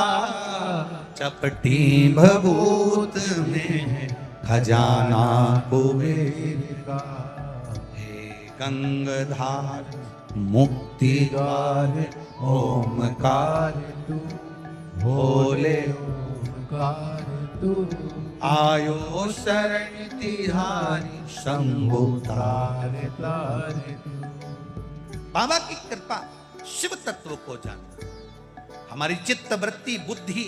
चपटी भभूत में खजाना कुबेर का। हे गंगाधार मुक्ति द्वार ओमकार तू, भोले ओमकार तू। आयो शरण तिहारी शंभु तारे तारे तू। बाबा की कृपा, शिव तत्व को जानना, हमारी चित्त वृत्ति बुद्धि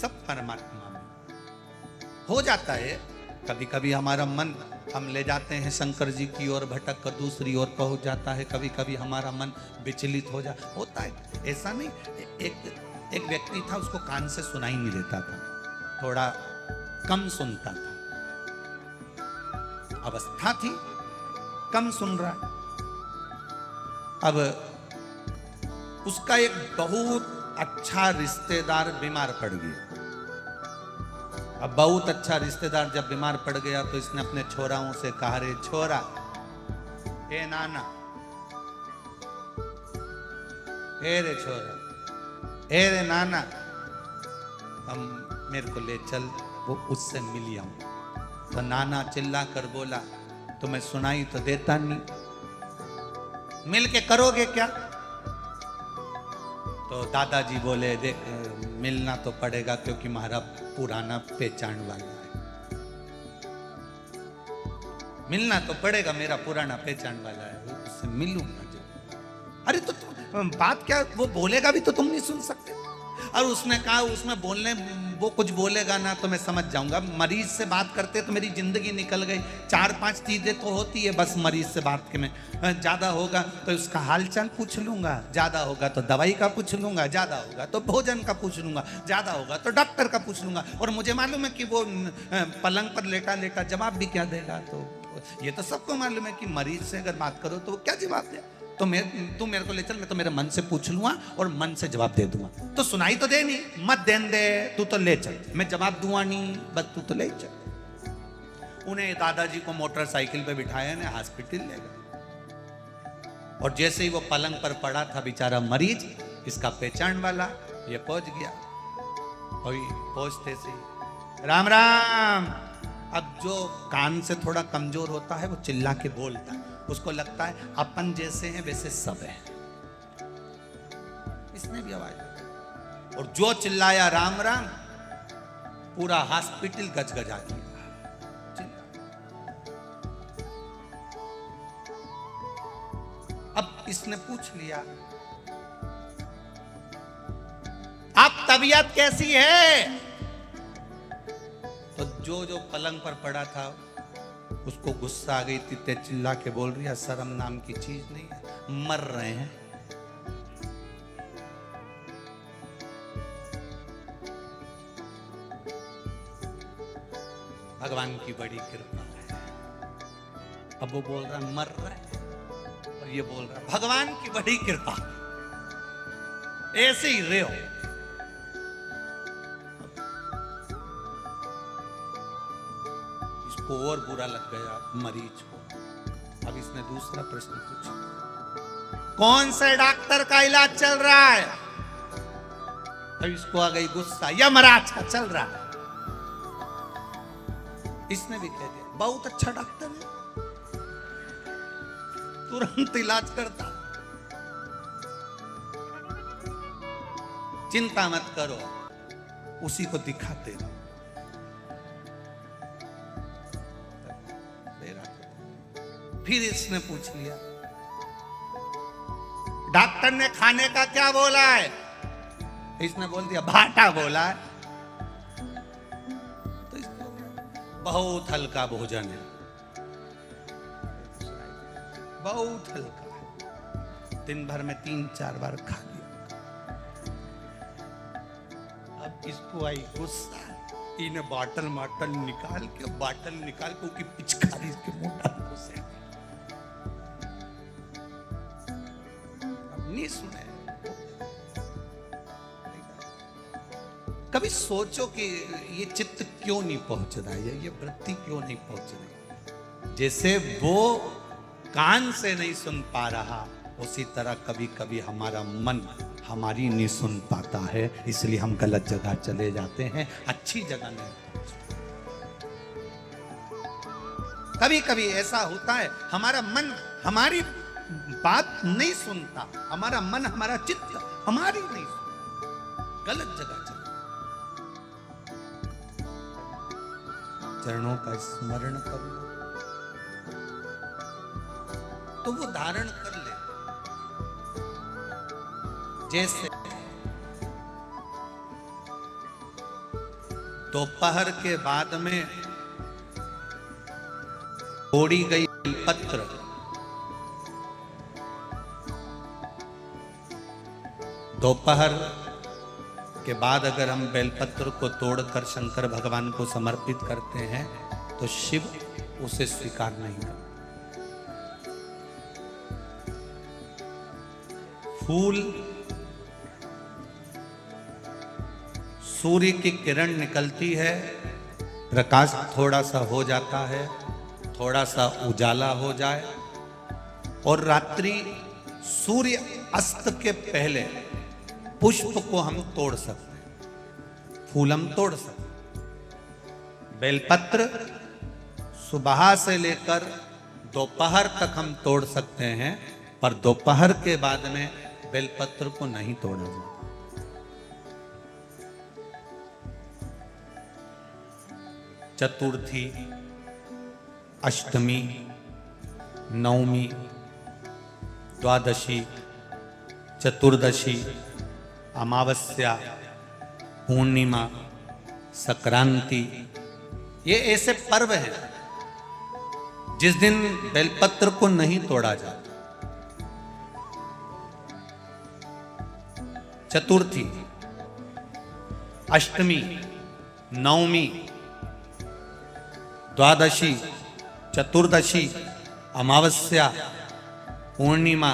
सब परमात्मा में हो जाता है। कभी कभी हमारा मन हम ले जाते हैं शंकर जी की ओर, भटक कर दूसरी ओर पहुंच जाता है। कभी कभी हमारा मन विचलित होता है। ऐसा नहीं, एक व्यक्ति था, उसको कान से सुनाई नहीं देता था, थोड़ा कम सुनता था, अवस्था थी, कम सुन रहा है। अब उसका एक बहुत अच्छा रिश्तेदार बीमार पड़ गया। अब बहुत अच्छा रिश्तेदार जब बीमार पड़ गया तो इसने अपने छोराओं से कहा, रे छोरा, ए नाना, ए रे छोरा, ए रे नाना, हम मेरे को ले चल, वो उससे मिल आऊं। तो नाना चिल्ला कर बोला, तुम्हें सुनाई तो देता नहीं, मिल के करोगे क्या? तो दादाजी बोले, देख मिलना तो पड़ेगा क्योंकि हमारा पुराना पहचान वाला है, मिलना तो पड़ेगा, मेरा पुराना पहचान वाला है, उससे मिलूंगा जो। अरे तो बात क्या, वो बोलेगा भी तो तुम नहीं सुन सकते? और उसने कहा, उसमें बोलने, वो कुछ बोलेगा ना तो मैं समझ जाऊंगा। मरीज से बात करते तो मेरी जिंदगी निकल गई। 4-5 चीजें तो होती है बस मरीज से बात के में, ज्यादा होगा तो उसका हालचाल पूछ लूंगा, ज्यादा होगा तो दवाई का पूछ लूंगा, ज्यादा होगा तो भोजन का पूछ लूंगा, ज्यादा होगा तो डॉक्टर का पूछ लूंगा। और मुझे मालूम है कि वो पलंग पर लेटा लेटा जवाब भी क्या देगा। तो ये तो सबको मालूम है कि मरीज से अगर बात करो तो वो क्या जवाब दे। तो तू मेरे को ले चल, मैं तो मेरे मन से पूछ लूंगा और मन से जवाब दे दूंगा। तो सुनाई तो दे नहीं, मत देन दे, तू तो ले चल, मैं जवाब दूंगा नहीं, बस तू तो ले चल। उन्हें दादाजी को मोटरसाइकिल पे बिठाया ने हॉस्पिटल ले गए। और जैसे ही वो पलंग पर पड़ा था बेचारा मरीज, इसका पहचान वाला ये पहुंच गया। और पहुंचते से राम राम। अब जो कान से थोड़ा कमजोर होता है वो चिल्ला के बोलता है, उसको लगता है अपन जैसे हैं वैसे सब है, इसने भी आवाज दी। और जो चिल्लाया राम राम, पूरा हॉस्पिटल गजगजा गया। अब इसने पूछ लिया, आप तबीयत कैसी है? तो जो पलंग पर पड़ा था उसको गुस्सा आ गई थी, ते चिल्ला के बोल रही है, शर्म नाम की चीज नहीं है, मर रहे हैं। भगवान की बड़ी कृपा है। अब वो बोल रहा है मर रहा है, और ये बोल रहा है भगवान की बड़ी कृपा, ऐसे ही रहो। और बुरा लग गया मरीज को। अब इसने दूसरा प्रश्न पूछा, कौन से डॉक्टर का इलाज चल रहा है? अब इसको आ गई गुस्सा, यमराज का चल रहा है। इसने भी कह दिया, बहुत अच्छा डॉक्टर है, तुरंत इलाज करता, चिंता मत करो, उसी को दिखाते रहो। फिर इसने पूछ लिया, डॉक्टर ने खाने का क्या बोला है? इसने बोल दिया भाटा बोला है। तो इसने बहुत हल्का भोजन है, बहुत हल्का, दिन भर में 3-4 बार खा लिया। अब इसको आई गुस्सा, इन्हें बाटल निकाल के पिचकारी के मुंह डाल घुसे। नहीं सुने। कभी सोचो कि ये चित्त क्यों नहीं पहुंच रहा है, ये वृत्ति क्यों नहीं पहुंच रही? जैसे वो कान से नहीं सुन पा रहा, उसी तरह कभी कभी हमारा मन हमारी नहीं सुन पाता है, इसलिए हम गलत जगह चले जाते हैं, अच्छी जगह नहीं पहुंचते। कभी कभी ऐसा होता है, हमारा मन हमारी बात नहीं सुनता, हमारा मन हमारा चित्त हमारी नहीं सुनता, गलत जगह चल। चरणों का स्मरण कर लो तो वो धारण कर ले। जैसे दोपहर के बाद में तोड़ी गई बेलपत्र दोपहर के बाद अगर हम बेलपत्र को तोड़कर शंकर भगवान को समर्पित करते हैं तो शिव उसे स्वीकार नहीं करते। फूल सूर्य की किरण निकलती है, प्रकाश थोड़ा सा हो जाता है, थोड़ा सा उजाला हो जाए और रात्रि सूर्य अस्त के पहले पुष्प को हम तोड़ सकते हैं, फूल हम तोड़ सकते हैं। बेलपत्र सुबह से लेकर दोपहर तक हम तोड़ सकते हैं, पर दोपहर के बाद में बेलपत्र को नहीं तोड़ा जाता। चतुर्थी, अष्टमी, नवमी, द्वादशी, चतुर्दशी, अमावस्या, पूर्णिमा, संक्रांति, ये ऐसे पर्व हैं जिस दिन बेलपत्र को नहीं तोड़ा जाता। चतुर्थी, अष्टमी, नवमी, द्वादशी, चतुर्दशी, अमावस्या, पूर्णिमा,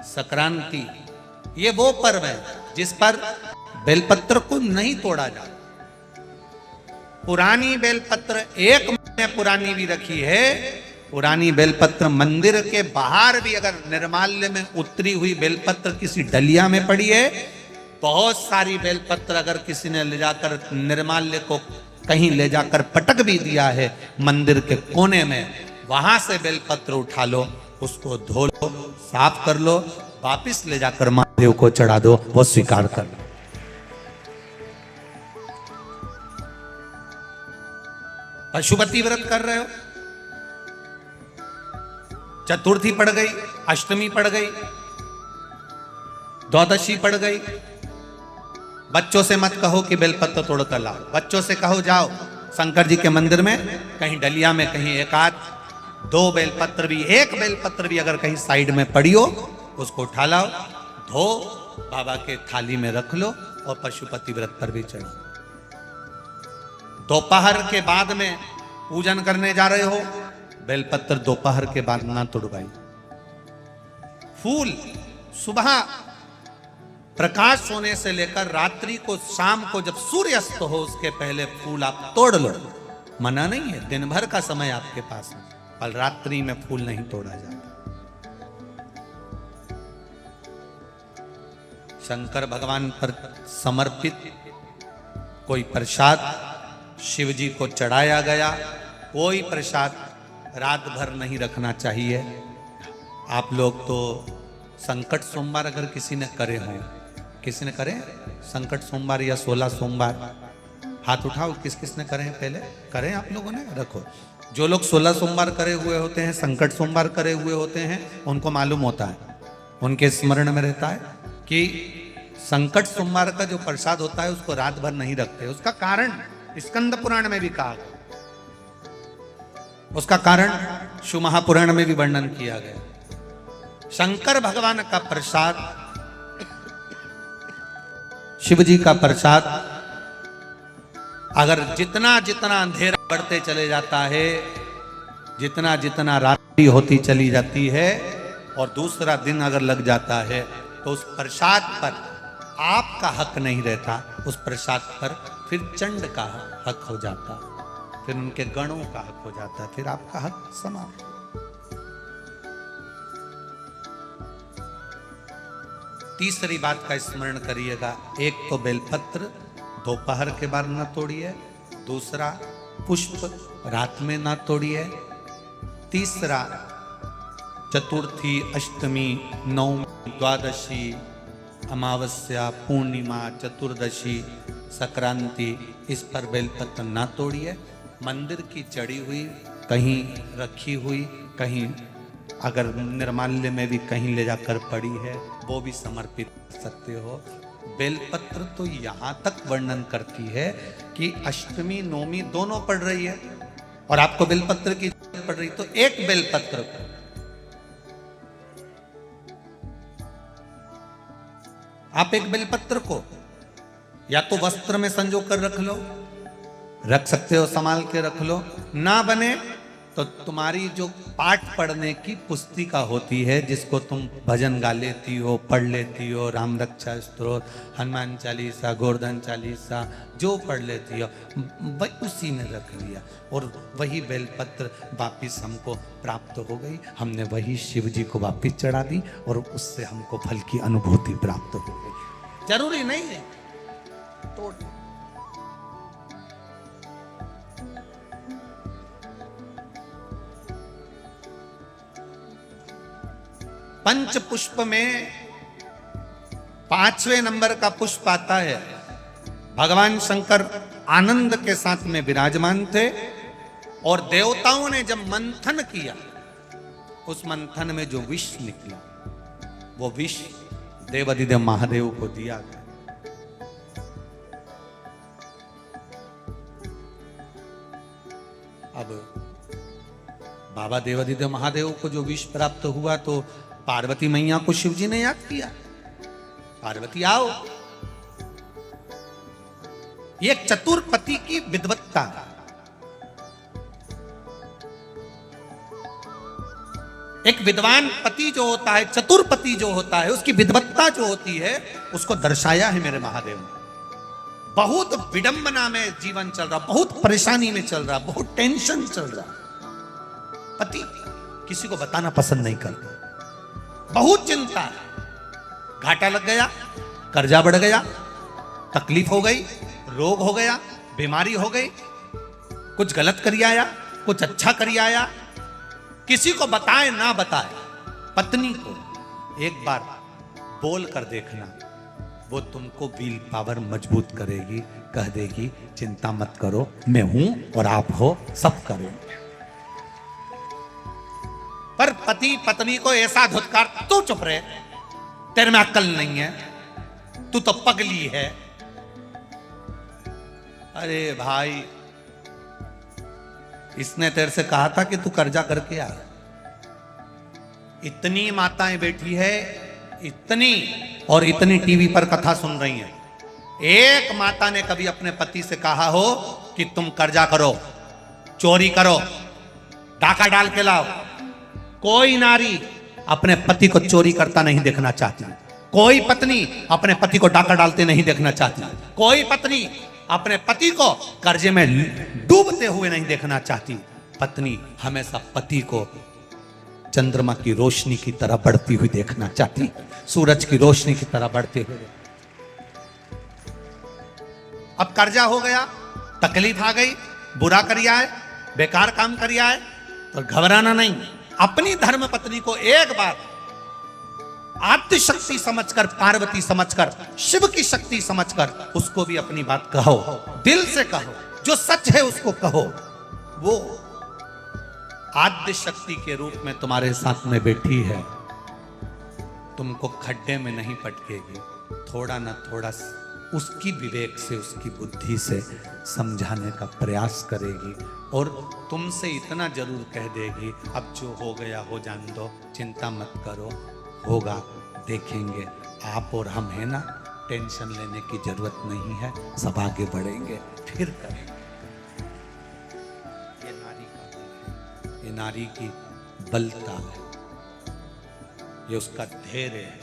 संक्रांति, ये वो पर्व है जिस पर बेलपत्र को नहीं तोड़ा जाता। पुरानी बेलपत्र 1 महीने पुरानी भी रखी है। पुरानी बेलपत्र मंदिर के बाहर भी अगर निर्माल्य में उतरी हुई बेलपत्र किसी डलिया में पड़ी है, बहुत सारी बेलपत्र अगर किसी ने ले जाकर निर्माल्य को कहीं ले जाकर पटक भी दिया है मंदिर के कोने में, वहां से बेलपत्र उठा लो, उसको धो लो, साफ कर लो, वापिस ले जाकर महादेव को चढ़ा दो, वो स्वीकार कर लो। पशुपति व्रत कर रहे हो, चतुर्थी पड़ गई, अष्टमी पड़ गई, द्वादशी पड़ गई, बच्चों से मत कहो कि बेलपत्र तोड़ कर लाओ। बच्चों से कहो जाओ शंकर जी के मंदिर में, कहीं डलिया में कहीं 1-2 बेलपत्र भी, 1 बेलपत्र भी अगर कहीं साइड में पड़ी हो, उसको उठा लाओ, धो, बाबा के थाली में रख लो और पशुपति व्रत पर भी चढ़ो। दोपहर के बाद में पूजन करने जा रहे हो, बेलपत्र दोपहर के बाद ना तोड़वाई। फूल सुबह प्रकाश होने से लेकर रात्रि को, शाम को जब सूर्य अस्त हो उसके पहले फूल आप तोड़ लो, मना नहीं है, दिन भर का समय आपके पास है, पर रात्रि में फूल नहीं तोड़ा जाता। शंकर भगवान पर समर्पित कोई प्रसाद शिव जी को चढ़ाया गया, कोई प्रसाद रात भर नहीं रखना चाहिए। आप लोग तो संकट सोमवार अगर किसी ने करे हों, किसी ने करे संकट सोमवार या 16 सोमवार, हाथ उठाओ, किस किस ने करे हैं, पहले करें आप लोगों ने, रखो। जो लोग 16 सोमवार करे हुए होते हैं, संकट सोमवार करे हुए होते हैं, उनको मालूम होता है, उनके स्मरण में रहता है कि संकट सोमवार का जो प्रसाद होता है उसको रात भर नहीं रखते। उसका कारण स्कंद पुराण में भी कहा गया, उसका कारण शिव महापुराण में भी वर्णन किया गया। शंकर भगवान का प्रसाद, शिव जी का प्रसाद, अगर जितना जितना अंधेरा बढ़ते चले जाता है, जितना जितना रात्रि होती चली जाती है और दूसरा दिन अगर लग जाता है, तो उस प्रसाद पर आपका हक नहीं रहता, उस प्रसाद पर फिर चंड का हक हो जाता, फिर उनके गणों का हक हो जाता, फिर आपका हक समाप्त। तीसरी बात का स्मरण करिएगा, एक तो बेलपत्र दोपहर के बाद न तोड़िए, दूसरा पुष्प रात में न तोड़िए, तीसरा चतुर्थी, अष्टमी, नवमी, द्वादशी, अमावस्या, पूर्णिमा, चतुर्दशी, संक्रांति, इस पर बेलपत्र ना तोड़िए। मंदिर की चढ़ी हुई, कहीं रखी हुई, कहीं अगर निर्माल्य में भी कहीं ले जाकर पड़ी है, वो भी समर्पित कर सकते हो। बेलपत्र तो यहाँ तक वर्णन करती है कि अष्टमी नवमी दोनों पड़ रही है और आपको बेलपत्र की पड़ रही तो एक बेलपत्र को आप एक बेलपत्र को या तो वस्त्र में संजो कर रख लो, रख सकते हो, संभाल के रख लो, ना बने तो तुम्हारी जो पाठ पढ़ने की पुस्तिका होती है, जिसको तुम भजन गा लेती हो, पढ़ लेती हो, राम रक्षा स्तोत्र, हनुमान चालीसा, गोवर्धन चालीसा, जो पढ़ लेती हो वही उसी में रख लिया और वही बेलपत्र वापिस हमको प्राप्त हो गई। हमने वही शिव जी को वापिस चढ़ा दी और उससे हमको फल की अनुभूति प्राप्त हो गई। जरूरी नहीं है तो पंच पुष्प में 5वें नंबर का पुष्प आता है। भगवान शंकर आनंद के साथ में विराजमान थे और देवताओं ने जब मंथन किया, उस मंथन में जो विष निकला वो विष देवाधिदेव महादेव को दिया गया। अब बाबा देवाधिदेव महादेव को जो विष प्राप्त हुआ तो पार्वती मैया को शिव जी ने याद किया, पार्वती आओ। ये एक चतुर पति की विद्वत्ता। एक विद्वान पति जो होता है, चतुर पति जो होता है, उसकी विद्वत्ता जो होती है, उसको दर्शाया है मेरे महादेव ने। बहुत विडंबना में जीवन चल रहा, बहुत परेशानी में चल रहा, बहुत टेंशन चल रहा, पति किसी को बताना पसंद नहीं करता, बहुत चिंता, घाटा लग गया, कर्जा बढ़ गया, तकलीफ हो गई, रोग हो गया, बीमारी हो गई, कुछ गलत करी आया, कुछ अच्छा करी आया, किसी को बताए ना बताए, पत्नी को एक बार बोल कर देखना, वो तुमको विल पावर मजबूत करेगी, कह देगी चिंता मत करो, मैं हूं और आप हो, सब करेंगे। पर पति पत्नी को ऐसा धुतकार, तू चुप रहे, तेरे में अक्ल नहीं है, तू तो पगली है। अरे भाई, इसने तेरे से कहा था कि तू कर्जा करके आ। इतनी माताएं बैठी है, इतनी और इतनी टीवी पर कथा सुन रही हैं, एक माता ने कभी अपने पति से कहा हो कि तुम कर्जा करो, चोरी करो, डाका डाल के लाओ? कोई नारी अपने पति को चोरी करता नहीं देखना चाहती, कोई पत्नी अपने पति को डाका डालते नहीं देखना चाहती, कोई पत्नी अपने पति को कर्जे में डूबते हुए नहीं देखना चाहती। पत्नी हमेशा पति को चंद्रमा की रोशनी की तरह बढ़ती हुई देखना चाहती, सूरज की रोशनी की तरह बढ़ते हुए। अब कर्जा हो गया, तकलीफ आ गई, बुरा करिया है, बेकार काम करिया है, तो घबराना नहीं। अपनी धर्म पत्नी को एक बार आद्य शक्ति समझकर, पार्वती समझकर, शिव की शक्ति समझकर उसको भी अपनी बात कहो, दिल से कहो, जो सच है उसको कहो। वो आद्य शक्ति के रूप में तुम्हारे साथ में बैठी है, तुमको खड्डे में नहीं पटकेगी, थोड़ा ना थोड़ा उसकी विवेक से, उसकी बुद्धि से समझाने का प्रयास करेगी और तुमसे इतना जरूर कह देगी, अब जो हो गया हो जान दो, चिंता मत करो, होगा, देखेंगे, आप और हम है ना, टेंशन लेने की जरूरत नहीं है, सब आगे बढ़ेंगे, फिर करेंगे। ये नारी का बल है, ये नारी की बलता है, ये उसका धैर्य है।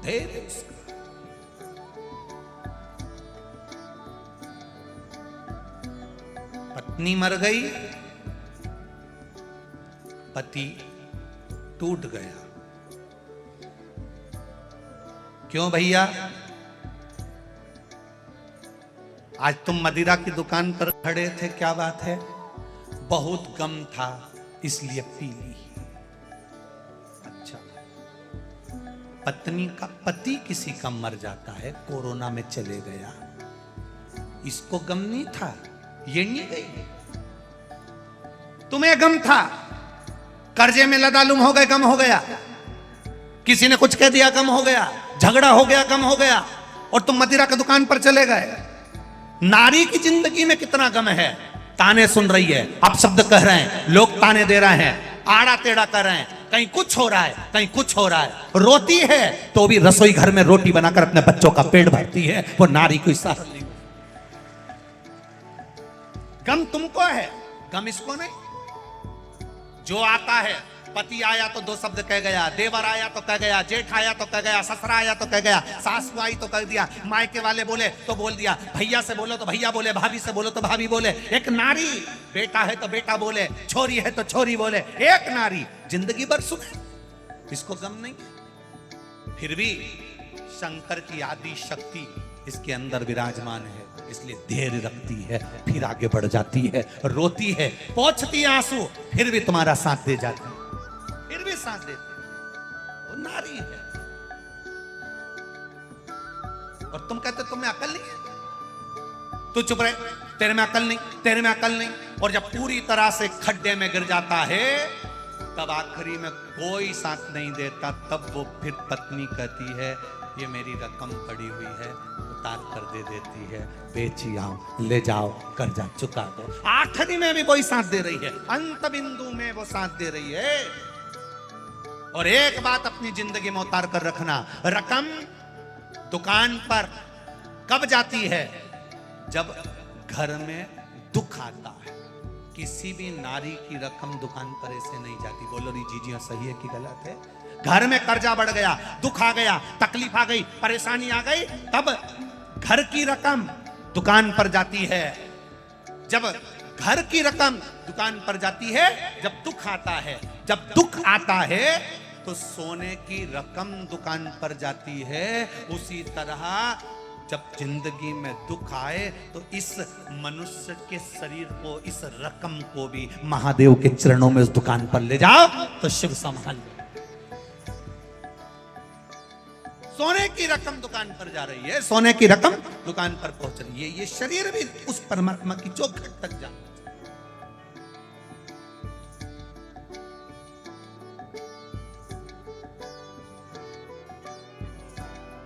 धैर्य उसका। पत्नी मर गई, पति टूट गया। क्यों भैया? आज तुम मदिरा की दुकान पर खड़े थे, क्या बात है? बहुत गम था इसलिए पी ली। अच्छा, पत्नी का पति किसी का मर जाता है, कोरोना में चले गया, इसको गम नहीं था, ये नहीं गई। तुम्हें गम था, कर्जे में लदालुम हो गए, गम हो गया, किसी ने कुछ कह दिया, गम हो गया, झगड़ा हो गया, गम हो गया, और तुम मदिरा की दुकान पर चले गए। नारी की जिंदगी में कितना गम है। ताने सुन रही है, आप शब्द कह रहे हैं, लोग ताने दे रहे हैं, आड़ा टेढ़ा कर रहे हैं, कहीं कुछ हो रहा है, कहीं कुछ हो रहा है, रोती है तो भी रसोई घर में रोटी बनाकर अपने बच्चों का पेट भरती है। वो नारी कोई सहारा नहीं। गम तुमको है, गम इसको नहीं। जो आता है, पति आया तो दो शब्द कह गया, देवर आया तो कह गया, जेठ आया तो कह गया, ससुरा आया तो कह गया, सासू आई तो कह दिया, मायके वाले बोले तो बोल दिया, भैया से बोलो तो भैया बोले, भाभी से बोलो तो भाभी बोले। एक नारी, बेटा है तो बेटा बोले, छोरी है तो छोरी बोले। एक नारी जिंदगी भर सुने, इसको गम नहीं। फिर भी शंकर की आदि शक्ति इसके अंदर विराजमान है, इसलिए धैर्य रखती है, फिर आगे बढ़ जाती है, रोती है, पोंछती है आंसू, फिर भी तुम्हारा साथ दे जाती है, फिर भी साथ देती है। वो नारी है। और तुम कहते तुम्हें अकल नहीं है, तू चुप रहे, तेरे में अकल नहीं, तेरे में अकल नहीं। और जब पूरी तरह से खड्डे में गिर जाता है, तब आखिरी में कोई साथ नहीं देता, तब वो फिर पत्नी कहती है ये मेरी रकम पड़ी हुई है, उतार कर दे देती है, बेची आओ, ले जाओ, कर्जा चुका दो। आखिरी में भी वही साथ दे रही है, अंत बिंदु में वो साथ दे रही है। और एक बात अपनी जिंदगी में उतार कर रखना, रकम दुकान पर कब जाती है? जब घर में दुख आता है। किसी भी नारी की रकम दुकान पर ऐसे नहीं जाती। बोलो नहीं जीजियां सही है कि गलत है? घर में कर्जा बढ़ गया, दुख आ गया, तकलीफ आ गई, परेशानी आ गई, तब घर की रकम दुकान पर जाती है। जब घर की रकम दुकान पर जाती है, जब दुख आता है, जब दुख आता है तो सोने की रकम दुकान पर जाती है। उसी तरह जब जिंदगी में दुख आए तो इस मनुष्य के शरीर को, इस रकम को भी महादेव के चरणों में उस दुकान पर ले जाओ तो शिव संभाल लो। सोने की रकम दुकान पर जा रही है, सोने की रकम दुकान पर पहुंच रही है। ये शरीर भी उस परमात्मा की चौखट तक जाना।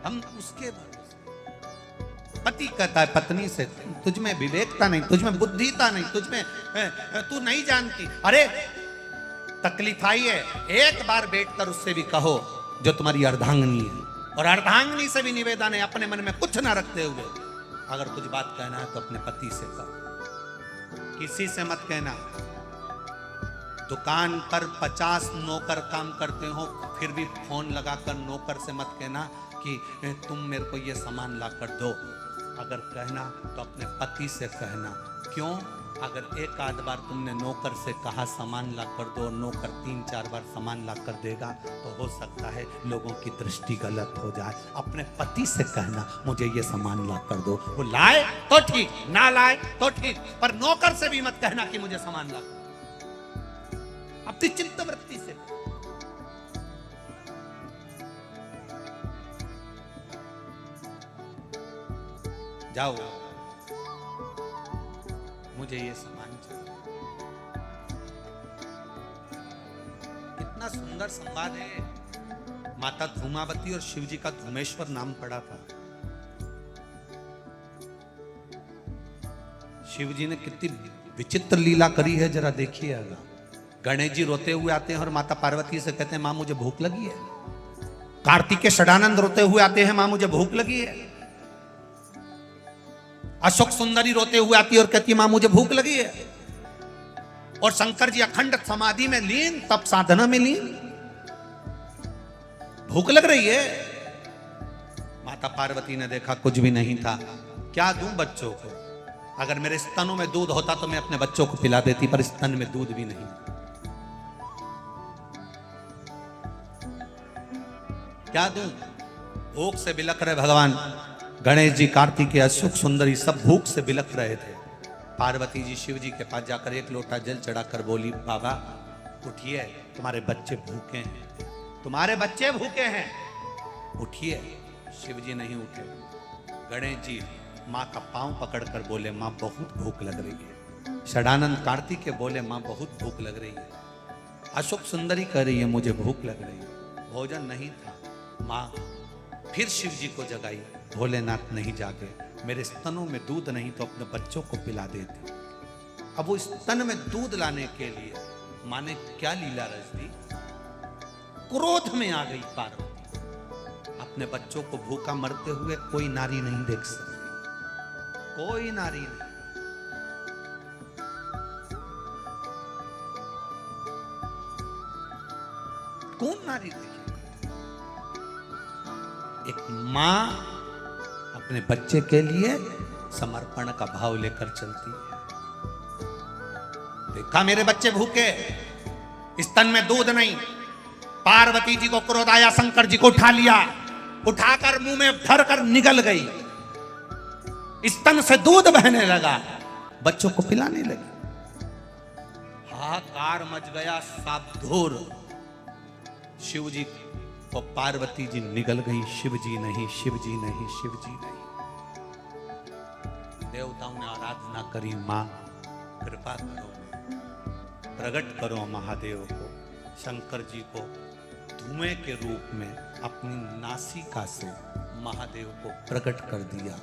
हम उसके पति कहता है पत्नी से, तुझ में विवेकता नहीं, तुझ में बुद्धिता नहीं, तुझ में तू नहीं जानती। अरे तकलीफ आई है, एक बार बैठकर उससे भी कहो जो तुम्हारी अर्धांगिनी है। और अर्धांगिनी से भी निवेदन है, अपने मन में कुछ ना रखते हुए, अगर कुछ बात कहना है तो अपने पति से कहो, किसी से मत कहना। दुकान पर 50 नौकर काम करते हो, फिर भी फोन लगाकर नौकर से मत कहना कि तुम मेरे को ये सामान ला कर दो। अगर कहना तो अपने पति से कहना। क्यों? अगर एक आध बार तुमने नौकर से कहा सामान ला कर दो, नौकर 3-4 बार सामान ला कर देगा, तो हो सकता है लोगों की दृष्टि गलत हो जाए। अपने पति से कहना मुझे ये सामान ला कर दो, वो लाए तो ठीक, ना लाए तो ठीक, पर नौकर से भी मत कहना कि मुझे सामान ला। अपनी चित्त वृत्ति से। जाओ, मुझे ये सामान चाहिए। कितना सुंदर संवाद है। माता धूमावती और शिवजी का धूमेश्वर नाम पड़ा था। शिवजी ने कितनी विचित्र लीला करी है, जरा देखिएगा। गणेश जी रोते हुए आते हैं और माता पार्वती से कहते हैं मां मुझे भूख लगी है। कार्तिकेय षडानंद रोते हुए आते हैं, मां मुझे भूख लगी है। अशोक सुंदरी रोते हुए आती है और कहती है मां मुझे भूख लगी है। और शंकर जी अखंड समाधि में लीन, तप साधना में लीन, भूख लग रही है। माता पार्वती ने देखा कुछ भी नहीं था, क्या दूं बच्चों को? अगर मेरे स्तनों में दूध होता तो मैं अपने बच्चों को पिला देती, पर स्तन में दूध भी नहीं। क्या दूं? भूख से बिलख रहे भगवान गणेश जी, कार्तिकेय, अशोक सुंदरी सब भूख से बिलख रहे थे। पार्वती जी शिव जी के पास जाकर एक लोटा जल चढ़ाकर बोली, बाबा उठिए, तुम्हारे बच्चे भूखे हैं, तुम्हारे बच्चे भूखे हैं, उठिए। शिव जी नहीं उठे। गणेश जी माँ का पांव पकड़कर बोले, माँ बहुत भूख लग रही है। षडानंद कार्तिकेय बोले, माँ बहुत भूख लग रही है। अशोक सुंदरी कह रही है मुझे भूख लग रही है। भोजन नहीं था। माँ फिर शिव जी को जगाई, भोलेनाथ नहीं जागे। मेरे स्तनों में दूध नहीं तो अपने बच्चों को पिला देती। अब वो स्तन में दूध लाने के लिए माँ ने क्या लीला रच दी, क्रोध में आ गई पार्वती। अपने बच्चों को भूखा मरते हुए कोई नारी नहीं देख सकती, कोई नारी नहीं। कौन नारी देखेगा? एक मां अपने बच्चे के लिए समर्पण का भाव लेकर चलती है। देखा मेरे बच्चे भूखे, स्तन में दूध नहीं। पार्वती जी को क्रोध आया, शंकर जी को उठा लिया, उठाकर मुंह में भरकर निगल गई। स्तन से दूध बहने लगा, बच्चों को पिलाने लगी। हाहाकार मच गया, साबधूर। शिव जी को पार्वती जी निगल गई, शिव जी नहीं, शिव जी नहीं, शिव जी नहीं। देवताओं ने आराधना करी, मां कृपा करो, प्रकट करो महादेव को। शंकर जी को धुएं के रूप में अपनी नासिका से महादेव को प्रकट कर दिया।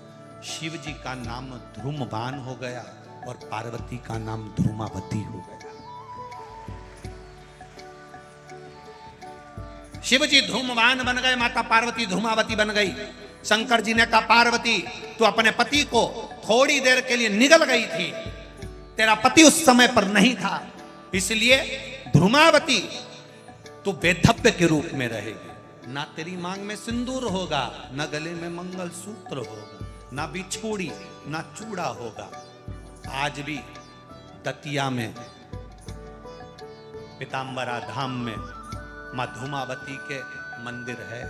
शिव जी का नाम ध्रुमवान हो गया और पार्वती का नाम ध्रुमावती हो गया। शिव जी धूमवान बन गए, माता पार्वती धूमावती बन गई। शंकर जी ने कहा, पार्वती तू अपने पति को थोड़ी देर के लिए निगल गई थी, तेरा पति उस समय पर नहीं था, इसलिए धूमावती तू बेधब्य के रूप में रहेगी। ना तेरी मांग में सिंदूर होगा, ना गले में मंगलसूत्र होगा, ना बिछोड़ी, ना चूड़ा होगा। आज भी दतिया में पीताम्बरा धाम में माँ धूमावती के मंदिर है।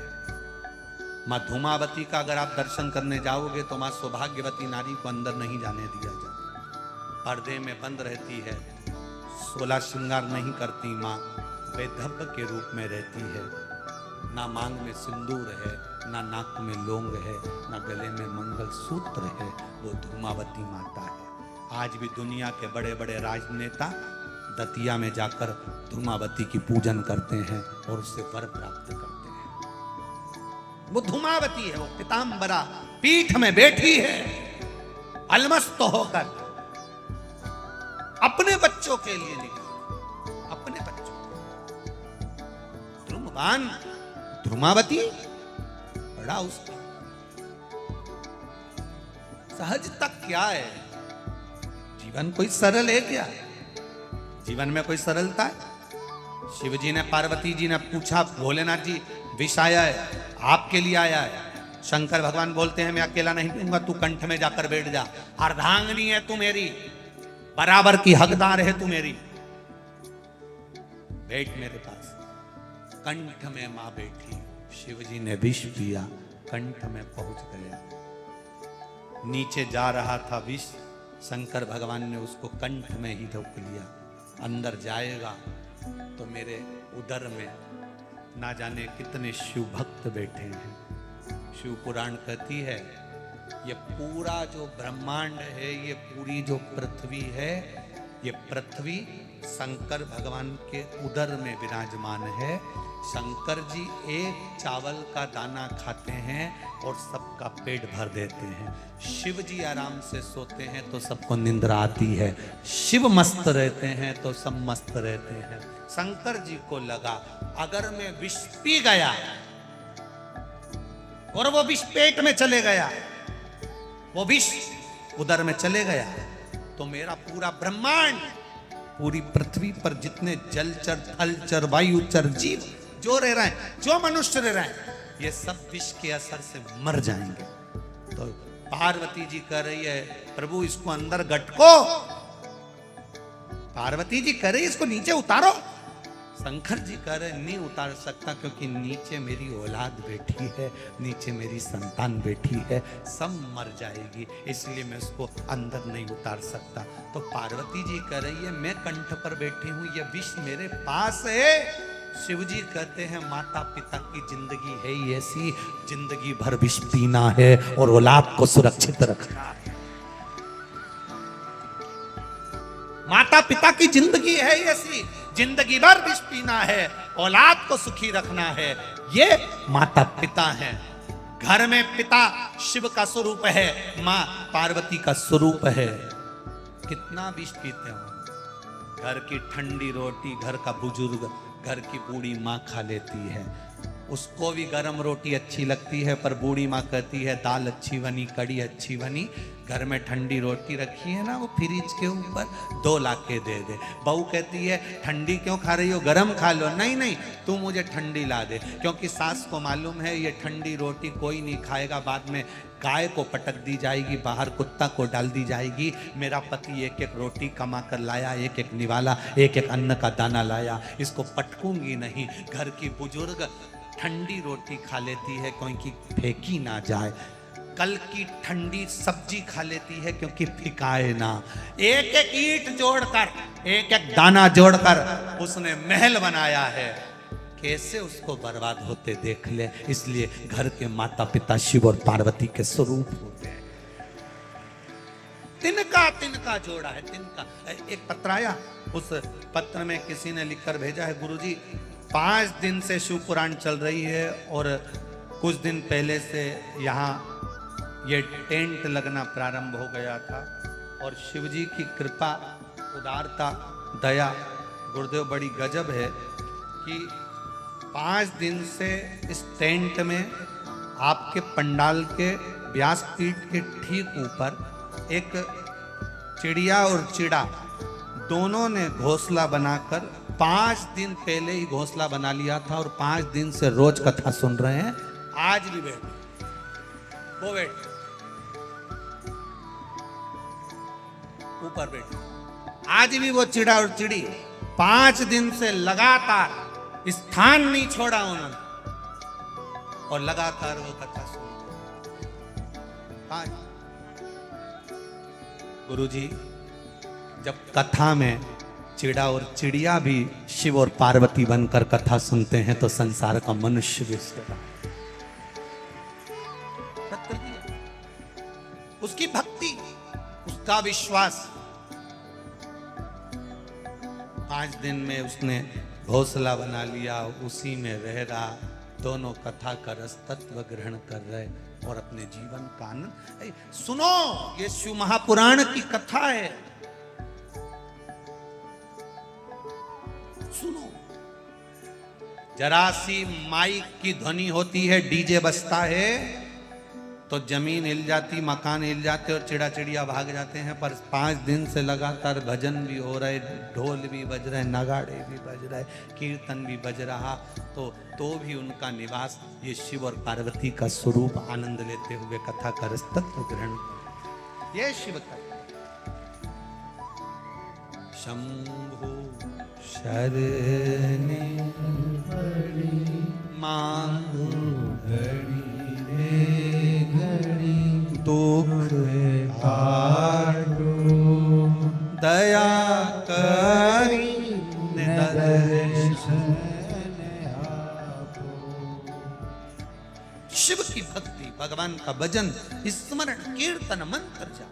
माँ धूमावती का अगर आप दर्शन करने जाओगे तो माँ सौभाग्यवती नारी को अंदर नहीं जाने दिया जाता, पर्दे में बंद रहती है, 16 श्रृंगार नहीं करती। माँ बेधब्य के रूप में रहती है, ना मांग में सिंदूर है, ना नाक में लौंग है, ना गले में मंगलसूत्र है। वो धूमावती माता है। आज भी दुनिया के बड़े बड़े राजनेता दतिया में जाकर धूमावती की पूजन करते हैं और उससे वर प्राप्त करते हैं। वो धूमावती है, वो पीताम्बरा पीठ में बैठी है, अलमस्त होकर अपने बच्चों के लिए निकली, अपने बच्चों। ध्रुमवान ध्रुमावती बड़ा उसका सहज तक क्या है? जीवन कोई सरल है क्या? जीवन में कोई सरलता है? शिव जी ने, पार्वती जी ने पूछा, भोलेनाथ जी विष आया है, आपके लिए आया है। शंकर भगवान बोलते हैं, मैं अकेला नहीं पीऊंगा, तू कंठ में जाकर बैठ जा। अर्धांगिनी है तू मेरी, बराबर की हकदार है तू मेरी, बैठ मेरे पास। कंठ में मां बैठी, शिव जी ने विष पिया, कंठ में पहुंच गया। नीचे जा रहा था विष, शंकर भगवान ने उसको कंठ में ही रोक लिया। अंदर जाएगा तो मेरे उदर में ना जाने कितने शिव भक्त बैठे हैं। शिव पुराण कहती है, ये पूरा जो ब्रह्मांड है, ये पूरी जो पृथ्वी है, ये पृथ्वी शंकर भगवान के उदर में विराजमान है। शंकर जी एक चावल का दाना खाते हैं और सबका पेट भर देते हैं। शिव जी आराम से सोते हैं तो सबको निंद्रा आती है। शिव मस्त रहते हैं तो सब मस्त रहते हैं। शंकर जी को लगा, अगर मैं विष पी गया और वो विष पेट में चले गया, वो विष उदर में चले गया, तो मेरा पूरा ब्रह्मांड, पूरी पृथ्वी पर जितने जलचर, थलचर, वायुचर, जीव जो रह रहे हैं, जो मनुष्य रह रहे हैं, ये सब विष के असर से मर जाएंगे। तो पार्वती जी कह रही है, प्रभु इसको अंदर गटको। पार्वती जी कह रही इसको नीचे उतारो। शंकर जी कह रहे नहीं उतार सकता, क्योंकि नीचे मेरी औलाद बैठी है, नीचे मेरी संतान बैठी है, सब मर जाएगी, इसलिए मैं उसको अंदर नहीं उतार सकता। तो पार्वती जी कह रही है, मैं कंठ पर बैठी हूं, ये विष मेरे पास है। शिव जी कहते हैं, माता पिता की जिंदगी है ही ऐसी, जिंदगी भर विष पीना है और औलाद को सुरक्षित रखना है। माता पिता की जिंदगी है ही ऐसी, जिंदगी भर विष पीना है, औलाद को सुखी रखना है। ये माता पिता हैं। घर में पिता शिव का स्वरूप है, मां पार्वती का स्वरूप है। कितना विष पीते हो। घर की ठंडी रोटी घर का बुजुर्ग, घर की बूढ़ी माँ खा लेती है। उसको भी गरम रोटी अच्छी लगती है, पर बूढ़ी माँ कहती है दाल अच्छी बनी, कड़ी अच्छी बनी। घर में ठंडी रोटी रखी है ना, वो फ्रिज के ऊपर 2 ला के दे दे। बहू कहती है ठंडी क्यों खा रही हो, गरम खा लो। नहीं नहीं, तू मुझे ठंडी ला दे, क्योंकि सास को मालूम है ये ठंडी रोटी कोई नहीं खाएगा, बाद में गाय को पटक दी जाएगी, बाहर कुत्ता को डाल दी जाएगी। मेरा पति एक एक रोटी कमा कर लाया, एक एक निवाला, एक एक अन्न का दाना लाया, इसको पटकूंगी नहीं। घर की बुजुर्ग ठंडी रोटी खा लेती है क्योंकि फेंकी ना जाए, कल की ठंडी सब्जी खा लेती है क्योंकि फिकाए ना। एक एक ईंट जोड़कर, एक एक दाना जोड़कर उसने महल बनाया है, कैसे उसको बर्बाद होते देख ले। इसलिए घर के माता पिता शिव और पार्वती के स्वरूप होते हैं। तिनका तिनका जोड़ा है, तिनका। एक पत्र आया, उस पत्र में किसी ने लिखकर भेजा है, गुरुजी 5 दिन से शिव पुराण चल रही है और कुछ दिन पहले से यहाँ ये टेंट लगना प्रारंभ हो गया था, और शिव जी की कृपा, उदारता, दया गुरुदेव बड़ी गजब है कि 5 दिन से इस टेंट में आपके पंडाल के व्यासपीठ के ठीक ऊपर एक चिड़िया और चिड़ा दोनों ने घोंसला बनाकर 5 दिन पहले ही घोंसला बना लिया था, और 5 दिन से रोज कथा सुन रहे हैं। आज भी बैठ, वो बैठ ऊपर बैठ, आज भी वो चिड़ा और चिड़ी 5 दिन से लगातार स्थान नहीं छोड़ा उन्होंने, और लगातार वो कथा सुन। गुरुजी जब कथा में चिड़ा और चिड़िया भी शिव और पार्वती बनकर कथा सुनते हैं तो संसार का मनुष्य भी उसकी भक्ति, उसका विश्वास। 5 दिन में उसने घोंसला बना लिया, उसी में रह रहा। दोनों कथा का रस तत्व ग्रहण कर रहे और अपने जीवन का आनंद। सुनो, ये शिव महापुराण की कथा है, सुनो। जरा सी माइक की ध्वनि होती है, डीजे बजता है तो जमीन हिल जाती, मकान हिल जाते और चिड़ा चिड़िया भाग जाते हैं। पर 5 दिन से लगातार भजन भी हो रहे, ढोल भी बज रहे, नगाड़े भी बज रहे, कीर्तन भी बज रहा, तो भी उनका निवास ये शिव और पार्वती का स्वरूप आनंद लेते हुए कथा का रस तत्व ग्रहण कर। ये शिव का शंभु शरणे मांगू घड़ी दुख काटो, दया करी दर्शन आपो। शिव की भक्ति, भगवान का भजन, स्मरण, कीर्तन, मंत्र जाप।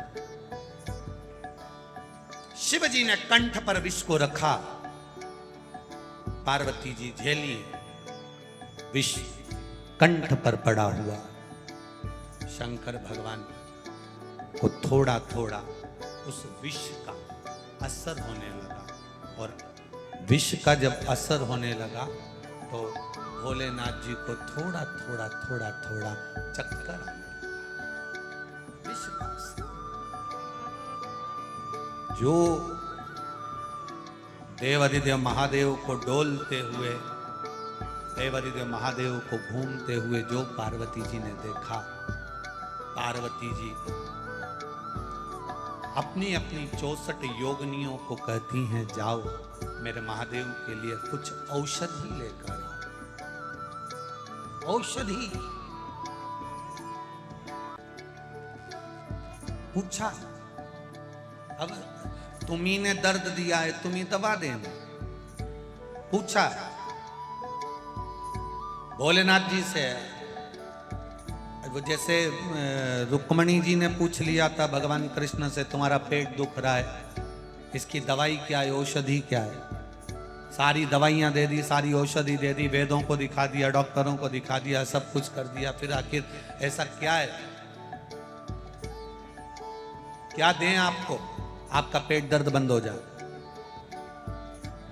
शिव जी ने कंठ पर विष को रखा, पार्वती जी झेलिए, विष कंठ पर पड़ा हुआ। शंकर भगवान को थोड़ा थोड़ा उस विष का असर होने लगा, और विष का जब असर होने लगा तो भोलेनाथ जी को थोड़ा थोड़ा थोड़ा थोड़ा चक्कर आने लगा। विष का असर जो देवादिदेव महादेव को डोलते हुए, देवादिदेव महादेव को घूमते हुए जो पार्वती जी ने देखा, पार्वती जी अपनी अपनी 64 योगिनियों को कहती हैं, जाओ मेरे महादेव के लिए कुछ औषधि लेकर आओ। औषधि पूछा, अब तुम्ही ने दर्द दिया है, तुम्ही दबा देना। पूछा भोलेनाथ जी से, वो जैसे रुक्मणी जी ने पूछ लिया था भगवान कृष्ण से, तुम्हारा पेट दुख रहा है, इसकी दवाई क्या है, औषधि क्या है? सारी दवाइयां दे दी, सारी औषधि दे दी, वेदों को दिखा दिया, डॉक्टरों को दिखा दिया, सब कुछ कर दिया, फिर आखिर ऐसा क्या है? क्या दें आपको? आपका पेट दर्द बंद हो जाए।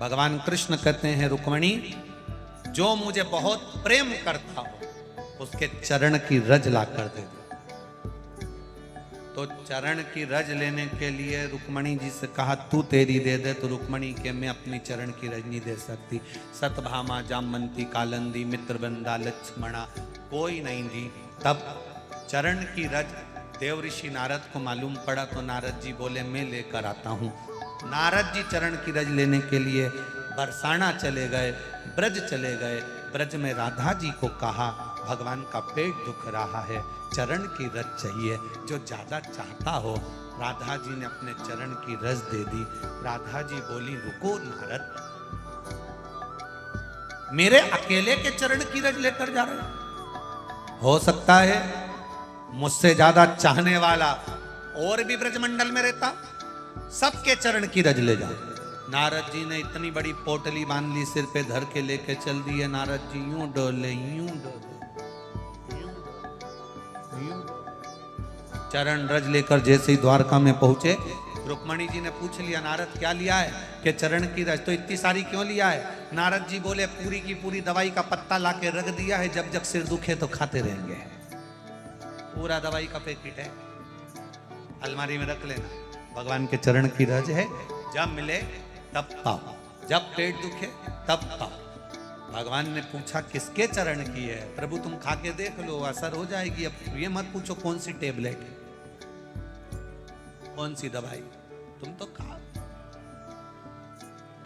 भगवान कृष्ण कहते हैं, रुक्मणी जो मुझे बहुत प्रेम करता हो उसके चरण की रज ला कर दे दो। तो चरण की रज लेने के लिए रुक्मणी जी से कहा तू तेरी दे दे, तो रुक्मणी के मैं अपनी चरण की रज नहीं दे सकती। सतभामा, जामवंती, कालंदी, मित्रवृंदा, लक्ष्मणा कोई नहीं दी। तब चरण की रज देव ऋषि नारद को मालूम पड़ा, तो नारद जी बोले मैं लेकर आता हूँ। नारद जी चरण की रज लेने के लिए बरसाना चले गए, ब्रज चले गए। ब्रज में राधा जी को कहा भगवान का पेट दुख रहा है, चरण की रज चाहिए, जो ज्यादा चाहता हो। राधा जी ने अपने चरण की रज दे दी। राधा जी बोली रुको नारद, मेरे अकेले के चरण की रज लेकर जा रहे हो सकता है मुझसे ज्यादा चाहने वाला और भी ब्रजमंडल में रहता, सबके चरण की रज ले जाओ। नारद जी ने इतनी बड़ी पोटली बांध ली, सिर पे धर के लेके चल दिए। नारद जी यूं डोले, यूं डोले, चरण रज लेकर जैसे ही द्वारका में पहुंचे, रुक्मणी जी ने पूछ लिया नारद क्या लिया है? कि चरण की रज। तो इतनी सारी क्यों लिया है? नारद जी बोले पूरी की पूरी दवाई का पत्ता लाके रख दिया है, जब जब सिर दुखे तो खाते रहेंगे। पूरा दवाई का पैकेट है, अलमारी में रख लेना। भगवान के चरण की रज है, जब मिले तब पाओ, जब पेट दुखे तब पाओ। भगवान ने पूछा किसके चरण की है? प्रभु तुम खा के देख लो, असर हो जाएगी। अब ये मत पूछो कौन सी टेबलेट है, कौन सी दवाई, तुम तो खा।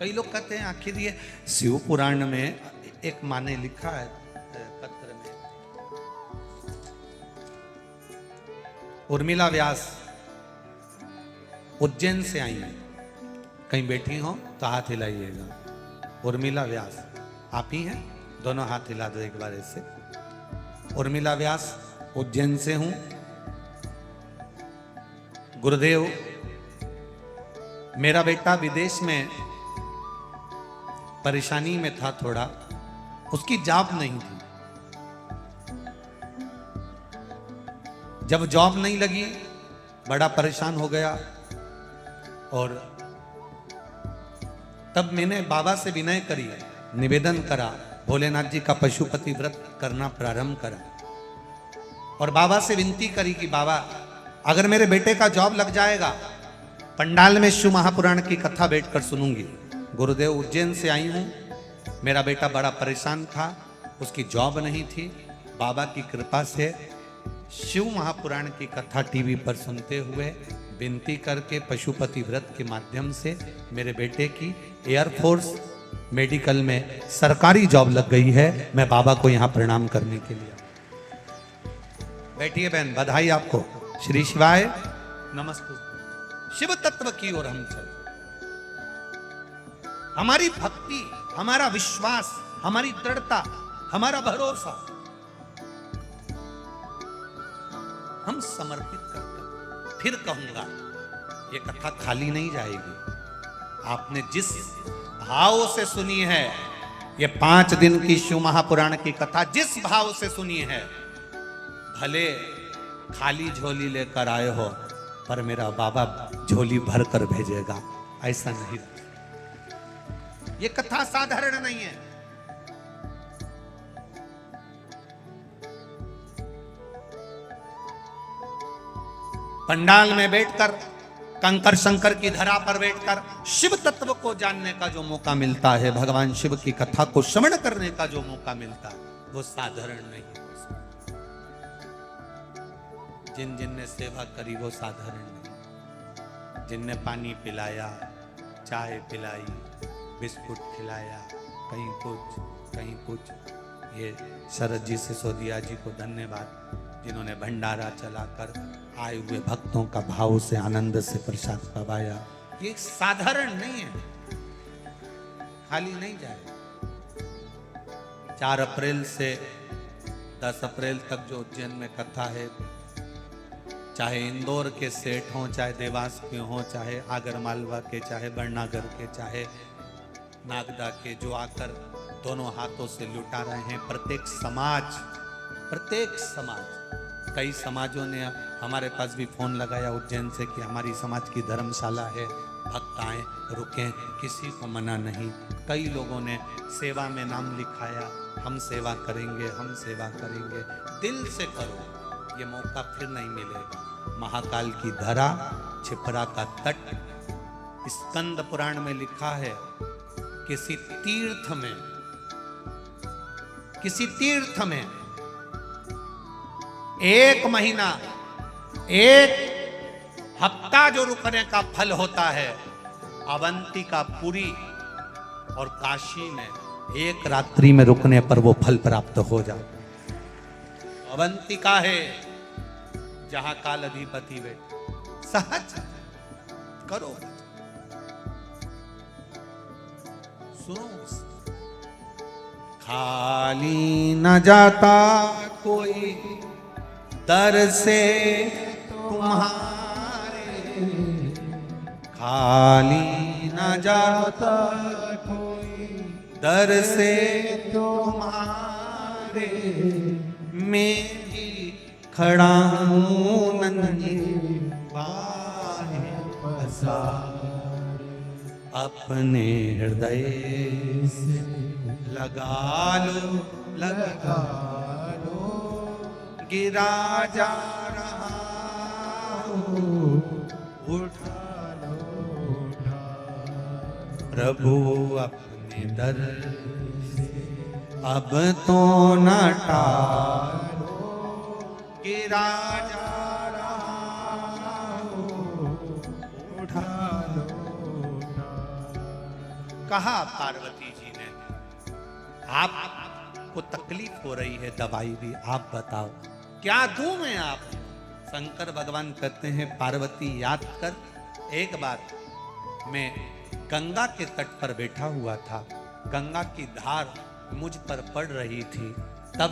कई लोग कहते हैं आखिर ये शिव पुराण में एक माँ ने लिखा है पत्र में, उर्मिला व्यास उज्जैन से आई है, कहीं बैठी हो तो हाथ हिलाइएगा। उर्मिला व्यास आप ही हैं? दोनों हाथ हिला दो एक बार ऐसे। उर्मिला व्यास उज्जैन से हूं। गुरुदेव मेरा बेटा विदेश में परेशानी में था थोड़ा, उसकी जॉब नहीं थी। जब जॉब नहीं लगी बड़ा परेशान हो गया, और तब मैंने बाबा से विनय करी, निवेदन करा, भोलेनाथ जी का पशुपति व्रत करना प्रारंभ करा, और बाबा से विनती करी कि बाबा अगर मेरे बेटे का जॉब लग जाएगा, पंडाल में शिव महापुराण की कथा बैठकर सुनूंगी। गुरुदेव उज्जैन से आई हूं, मेरा बेटा बड़ा परेशान था, उसकी जॉब नहीं थी। बाबा की कृपा से शिव महापुराण की कथा टीवी पर सुनते हुए विनती करके पशुपति व्रत के माध्यम से मेरे बेटे की एयरफोर्स मेडिकल में सरकारी जॉब लग गई है। मैं बाबा को यहाँ प्रणाम करने के लिए। बैठिए बहन, बधाई आपको। श्री शिवाय नमस्ते। शिव तत्व की ओर हम चल, हमारी भक्ति, हमारा विश्वास, हमारी दृढ़ता, हमारा भरोसा हम समर्पित करते हैं। फिर कहूंगा ये कथा खाली नहीं जाएगी। आपने जिस भाव से सुनी है, ये 5 दिन की शिव महापुराण की कथा जिस भाव से सुनी है, भले खाली झोली लेकर आए हो, पर मेरा बाबा झोली भर कर भेजेगा, ऐसा नहीं। ये कथा साधारण नहीं है। पंडाल में बैठकर, कंकर शंकर की धरा पर बैठकर शिव तत्व को जानने का जो मौका मिलता है, भगवान शिव की कथा को श्रवण करने का जो मौका मिलता है, वो साधारण नहीं है। जिन जिन ने सेवा करी वो साधारण नहीं। जिनने पानी पिलाया, चाय पिलाई, बिस्कुट खिलाया, कहीं कुछ, ये शरद जी सिसोदिया जी को धन्यवाद, जिन्होंने भंडारा चलाकर आए हुए भक्तों का भाव से आनंद से प्रसाद पवाया। ये साधारण नहीं है, खाली नहीं जाए। 4 अप्रैल से 10 अप्रैल तक जो उज्जैन में कथा है, चाहे इंदौर के सेठ हों, चाहे देवास के हों, चाहे आगर मालवा के, चाहे बरनागर के, चाहे नागदा के, जो आकर दोनों हाथों से लुटा रहे हैं। प्रत्येक समाज, कई समाजों ने हमारे पास भी फोन लगाया उज्जैन से कि हमारी समाज की धर्मशाला है, भक्त आए रुकें, किसी को मना नहीं। कई लोगों ने सेवा में नाम लिखाया, हम सेवा करेंगे, हम सेवा करेंगे। दिल से करो, ये मौका फिर नहीं मिलेगा। महाकाल की धरा, छिपरा का तट, स्कंद पुराण में लिखा है, किसी तीर्थ में 1 महीना, 1 हफ्ता जो रुकने का फल होता है, अवंतिका पुरी और काशी में 1 रात्रि में रुकने पर वो फल प्राप्त हो जाए। अवंतिका है जहां काल अधिपति वे। सहज करो, सुनो। खाली न जाता कोई दर से तुम्हारे, खाली न जाता कोई दर से तुम्हारे, मैं भी खड़ा हूँ नन्ही बाहें पसारे, अपने हृदय से लगा लो, गिरा जा रहा हूँ, उठा लो, प्रभु अपने दर से अब तो न टालो, गिरा जा रहा हूँ, उठा लो। कहा पार्वती जी ने, आपको तकलीफ हो रही है, दवाई भी आप बताओ, क्या दूं मैं आप? शंकर भगवान कहते हैं, पार्वती याद कर, एक बार मैं गंगा के तट पर बैठा हुआ था, गंगा की धार मुझ पर पड़ रही थी, तब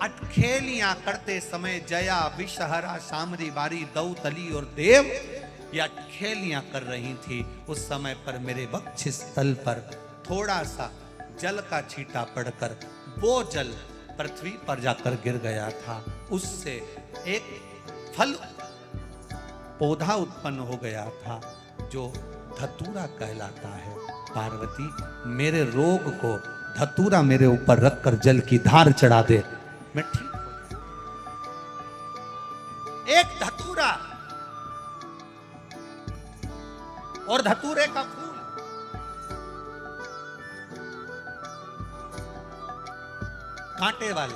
अटखेलियां करते समय जया, विषहरा, शामरी, बारी, दौतली और देव ये अटखेलियां कर रही थी। उस समय पर मेरे वक्ष स्थल पर थोड़ा सा जल का छींटा पड़कर वो जल पृथ्वी पर जाकर गिर गया था। उससे एक फल पौधा उत्पन्न हो गया था जो धतूरा कहलाता है। पार्वती, मेरे रोग को धतूरा मेरे ऊपर रखकर जल की धार चढ़ा दे, मैं ठीक हो। एक धतूरा और धतूरे का फूल, कांटे वाले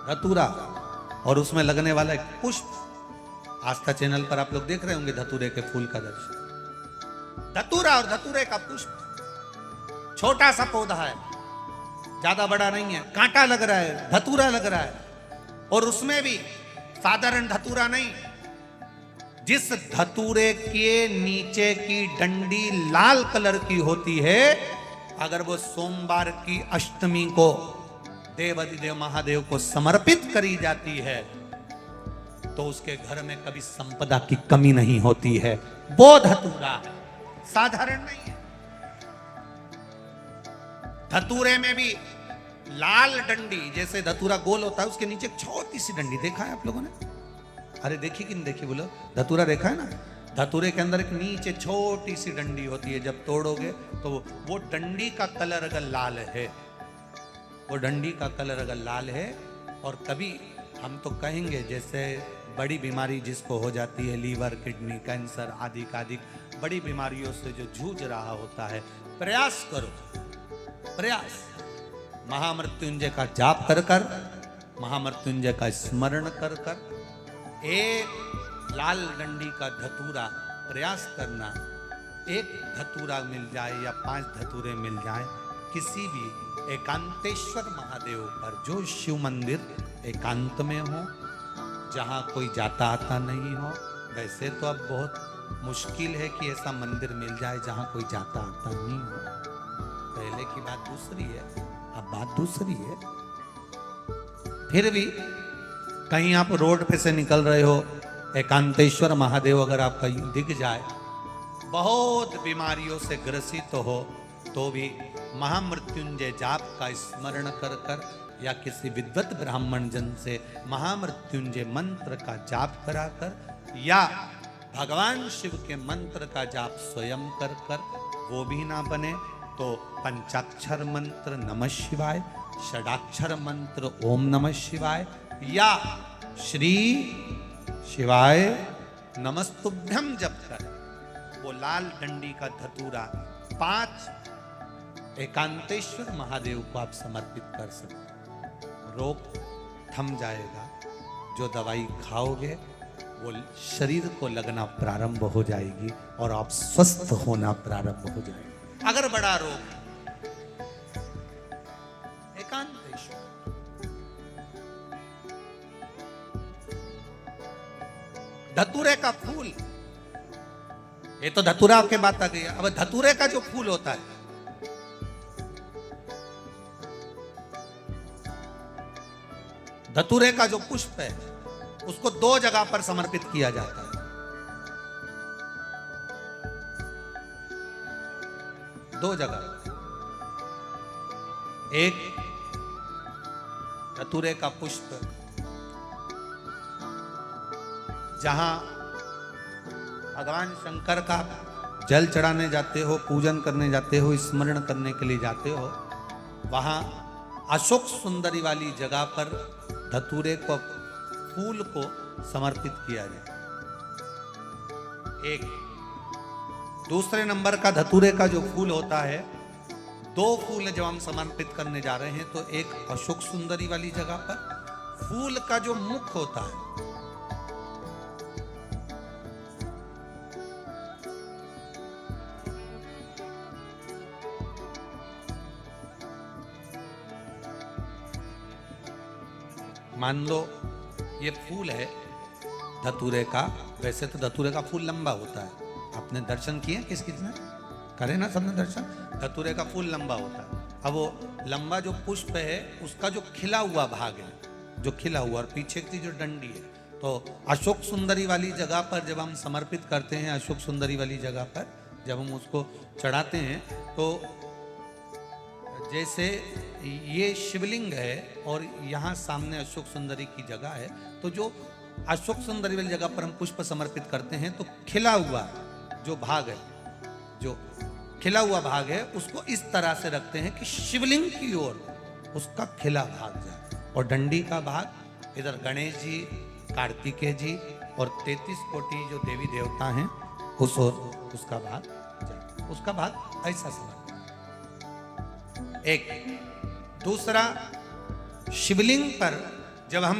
धतूरा और उसमें लगने वाला एक पुष्प। आस्था चैनल पर आप लोग देख रहे होंगे धतूरे के फूल का दर्शन। धतूरा और धतूरे का पुष्प, छोटा सा पौधा है, ज्यादा बड़ा नहीं है, कांटा लग रहा है, धतूरा लग रहा है, और उसमें भी साधारण धतूरा नहीं, जिस धतूरे के नीचे की डंडी लाल कलर की होती है, अगर वो सोमवार की अष्टमी को देवाधिदेव महादेव को समर्पित करी जाती है तो उसके घर में कभी संपदा की कमी नहीं होती है। वो धतूरा साधारण नहीं है। धतूरे में भी लाल डंडी, जैसे धतूरा गोल होता है उसके नीचे छोटी सी डंडी, देखा है आप लोगों ने? अरे देखी कि नहीं देखी बोलो? धतूरा देखा है ना? धतूरे के अंदर एक नीचे छोटी सी डंडी होती है, जब तोड़ोगे तो वो डंडी का कलर अगर लाल है, वो डंडी का कलर अगर लाल है, और कभी हम तो कहेंगे जैसे बड़ी बीमारी जिसको हो जाती है, लीवर, किडनी, कैंसर आदि का आदि बड़ी बीमारियों से जो जूझ रहा होता है, प्रयास करो, प्रयास महामृत्युंजय का जाप कर कर, महामृत्युंजय का स्मरण कर कर, एक लाल डंडी का धतूरा प्रयास करना, एक धतूरा मिल जाए या 5 धतूरे मिल जाए किसी भी एकांतेश्वर महादेव पर, जो शिव मंदिर एकांत में हो, जहाँ कोई जाता आता नहीं हो। वैसे तो अब बहुत मुश्किल है कि ऐसा मंदिर मिल जाए जहाँ कोई जाता आता नहीं हो। पहले की बात दूसरी है, अब बात दूसरी है। फिर भी कहीं आप रोड पे से निकल रहे हो, एकांतेश्वर महादेव अगर आपका दिख जाए, बहुत बीमारियों से ग्रसित हो, तो भी महामृत्युंजय जाप का स्मरण कर कर या किसी विद्वत ब्राह्मण जन से महामृत्युंजय मंत्र का जाप कराकर या भगवान शिव के मंत्र का जाप स्वयं कर कर वो भी ना बने तो पंचाक्षर मंत्र नमः शिवाय, षडाक्षर मंत्र ओम नमः शिवाय या श्री शिवाय नमस्तुभ्यम जप कर वो लाल डंडी का धतूरा 5 एकांतेश्वर महादेव को आप समर्पित कर सकते। रोग थम जाएगा, जो दवाई खाओगे वो शरीर को लगना प्रारंभ हो जाएगी और आप स्वस्थ होना प्रारंभ हो जाएगा। अगर बड़ा रोग एकांतेश्वर, धतूरे का फूल, ये तो धतूरा के बात आ गई। अब धतूरे का जो फूल होता है, धतूरे का जो पुष्प है उसको 2 जगह पर समर्पित किया जाता है। 2 जगह, एक धतूरे का पुष्प जहां भगवान शंकर का जल चढ़ाने जाते हो, पूजन करने जाते हो, स्मरण करने के लिए जाते हो, वहां अशोक सुंदरी वाली जगह पर धतूरे को फूल को समर्पित किया जाए। एक दूसरे नंबर का धतूरे का जो फूल होता है, 2 फूल जब हम समर्पित करने जा रहे हैं तो एक अशोक सुंदरी वाली जगह पर फूल का जो मुख होता है, मान लो ये फूल है धतूरे का। वैसे तो धतूरे का फूल लंबा होता है, आपने दर्शन किए किस किसने करे ना, सबने दर्शन। धतूरे का फूल लंबा होता है। अब वो लंबा जो पुष्प है उसका जो खिला हुआ भाग है, जो खिला हुआ और पीछे की जो डंडी है, तो अशोक सुंदरी वाली जगह पर जब हम समर्पित करते हैं, अशोक सुंदरी वाली जगह पर जब हम उसको चढ़ाते हैं, तो जैसे ये शिवलिंग है और यहाँ सामने अशोक सुंदरी की जगह है, तो जो अशोक सुंदरी वाली जगह पर हम पुष्प समर्पित करते हैं तो खिला हुआ जो भाग है, जो खिला हुआ भाग है उसको इस तरह से रखते हैं कि शिवलिंग की ओर उसका खिला भाग जाए और डंडी का भाग इधर गणेश जी, कार्तिकेय जी और 33 कोटि जो देवी देवता हैं उस ओर उसका भाग जाए। उसका भाग ऐसा समझ। एक दूसरा, शिवलिंग पर जब हम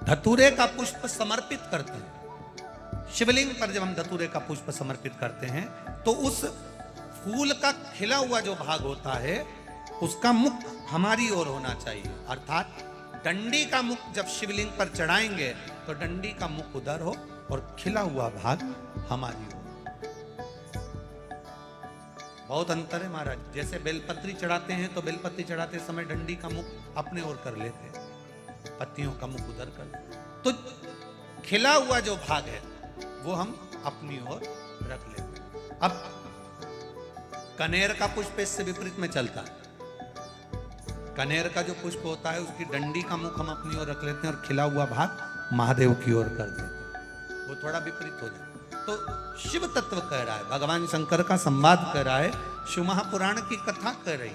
धतूरे का पुष्प समर्पित करते हैं, शिवलिंग पर जब हम धतूरे का पुष्प समर्पित करते हैं तो उस फूल का खिला हुआ जो भाग होता है उसका मुख हमारी ओर होना चाहिए। अर्थात डंडी का मुख जब शिवलिंग पर चढ़ाएंगे तो डंडी का मुख उधर हो और खिला हुआ भाग हमारी ओर। बहुत अंतर है महाराज। जैसे बेलपत्री चढ़ाते हैं तो बेलपत्री चढ़ाते समय डंडी का मुख अपने ओर कर लेते हैं, पत्तियों का मुख उधर कर लेते, तो खिला हुआ जो भाग है वो हम अपनी ओर रख लेते हैं। अब कनेर का पुष्प इससे विपरीत में चलता है। कनेर का जो पुष्प होता है उसकी डंडी का मुख हम अपनी ओर रख लेते हैं और खिला हुआ भाग महादेव की ओर कर देते हैं। वो थोड़ा विपरीत हो जाता है। तो शिव तत्व कह रहा है, भगवान शंकर का संवाद कर रहा है, शिव महापुराण की कथा कर रही है।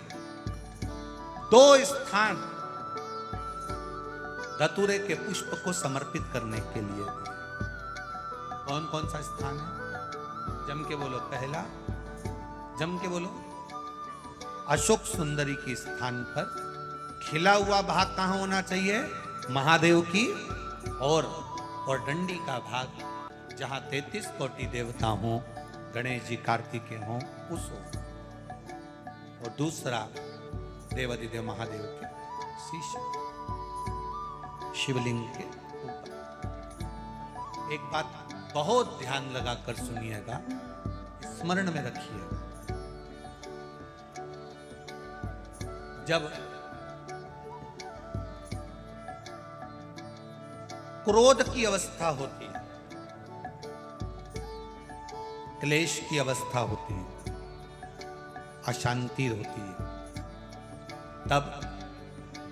2 स्थान धतूरे के पुष्प को समर्पित करने के लिए। कौन कौन सा स्थान है? जम के बोलो। पहला, जम के बोलो। अशोक सुंदरी के स्थान पर खिला हुआ भाग कहां होना चाहिए? महादेव की और डंडी का भाग जहां 33 कोटि देवता हों, गणेश जी, कार्तिकेय हों, उस ओर। और दूसरा, देवाधिदेव महादेव के शीश, शिवलिंग के ऊपर। एक बात बहुत ध्यान लगाकर सुनिएगा, स्मरण में रखिएगा। जब क्रोध की अवस्था होती है, क्लेश की अवस्था होती है, अशांति होती है। तब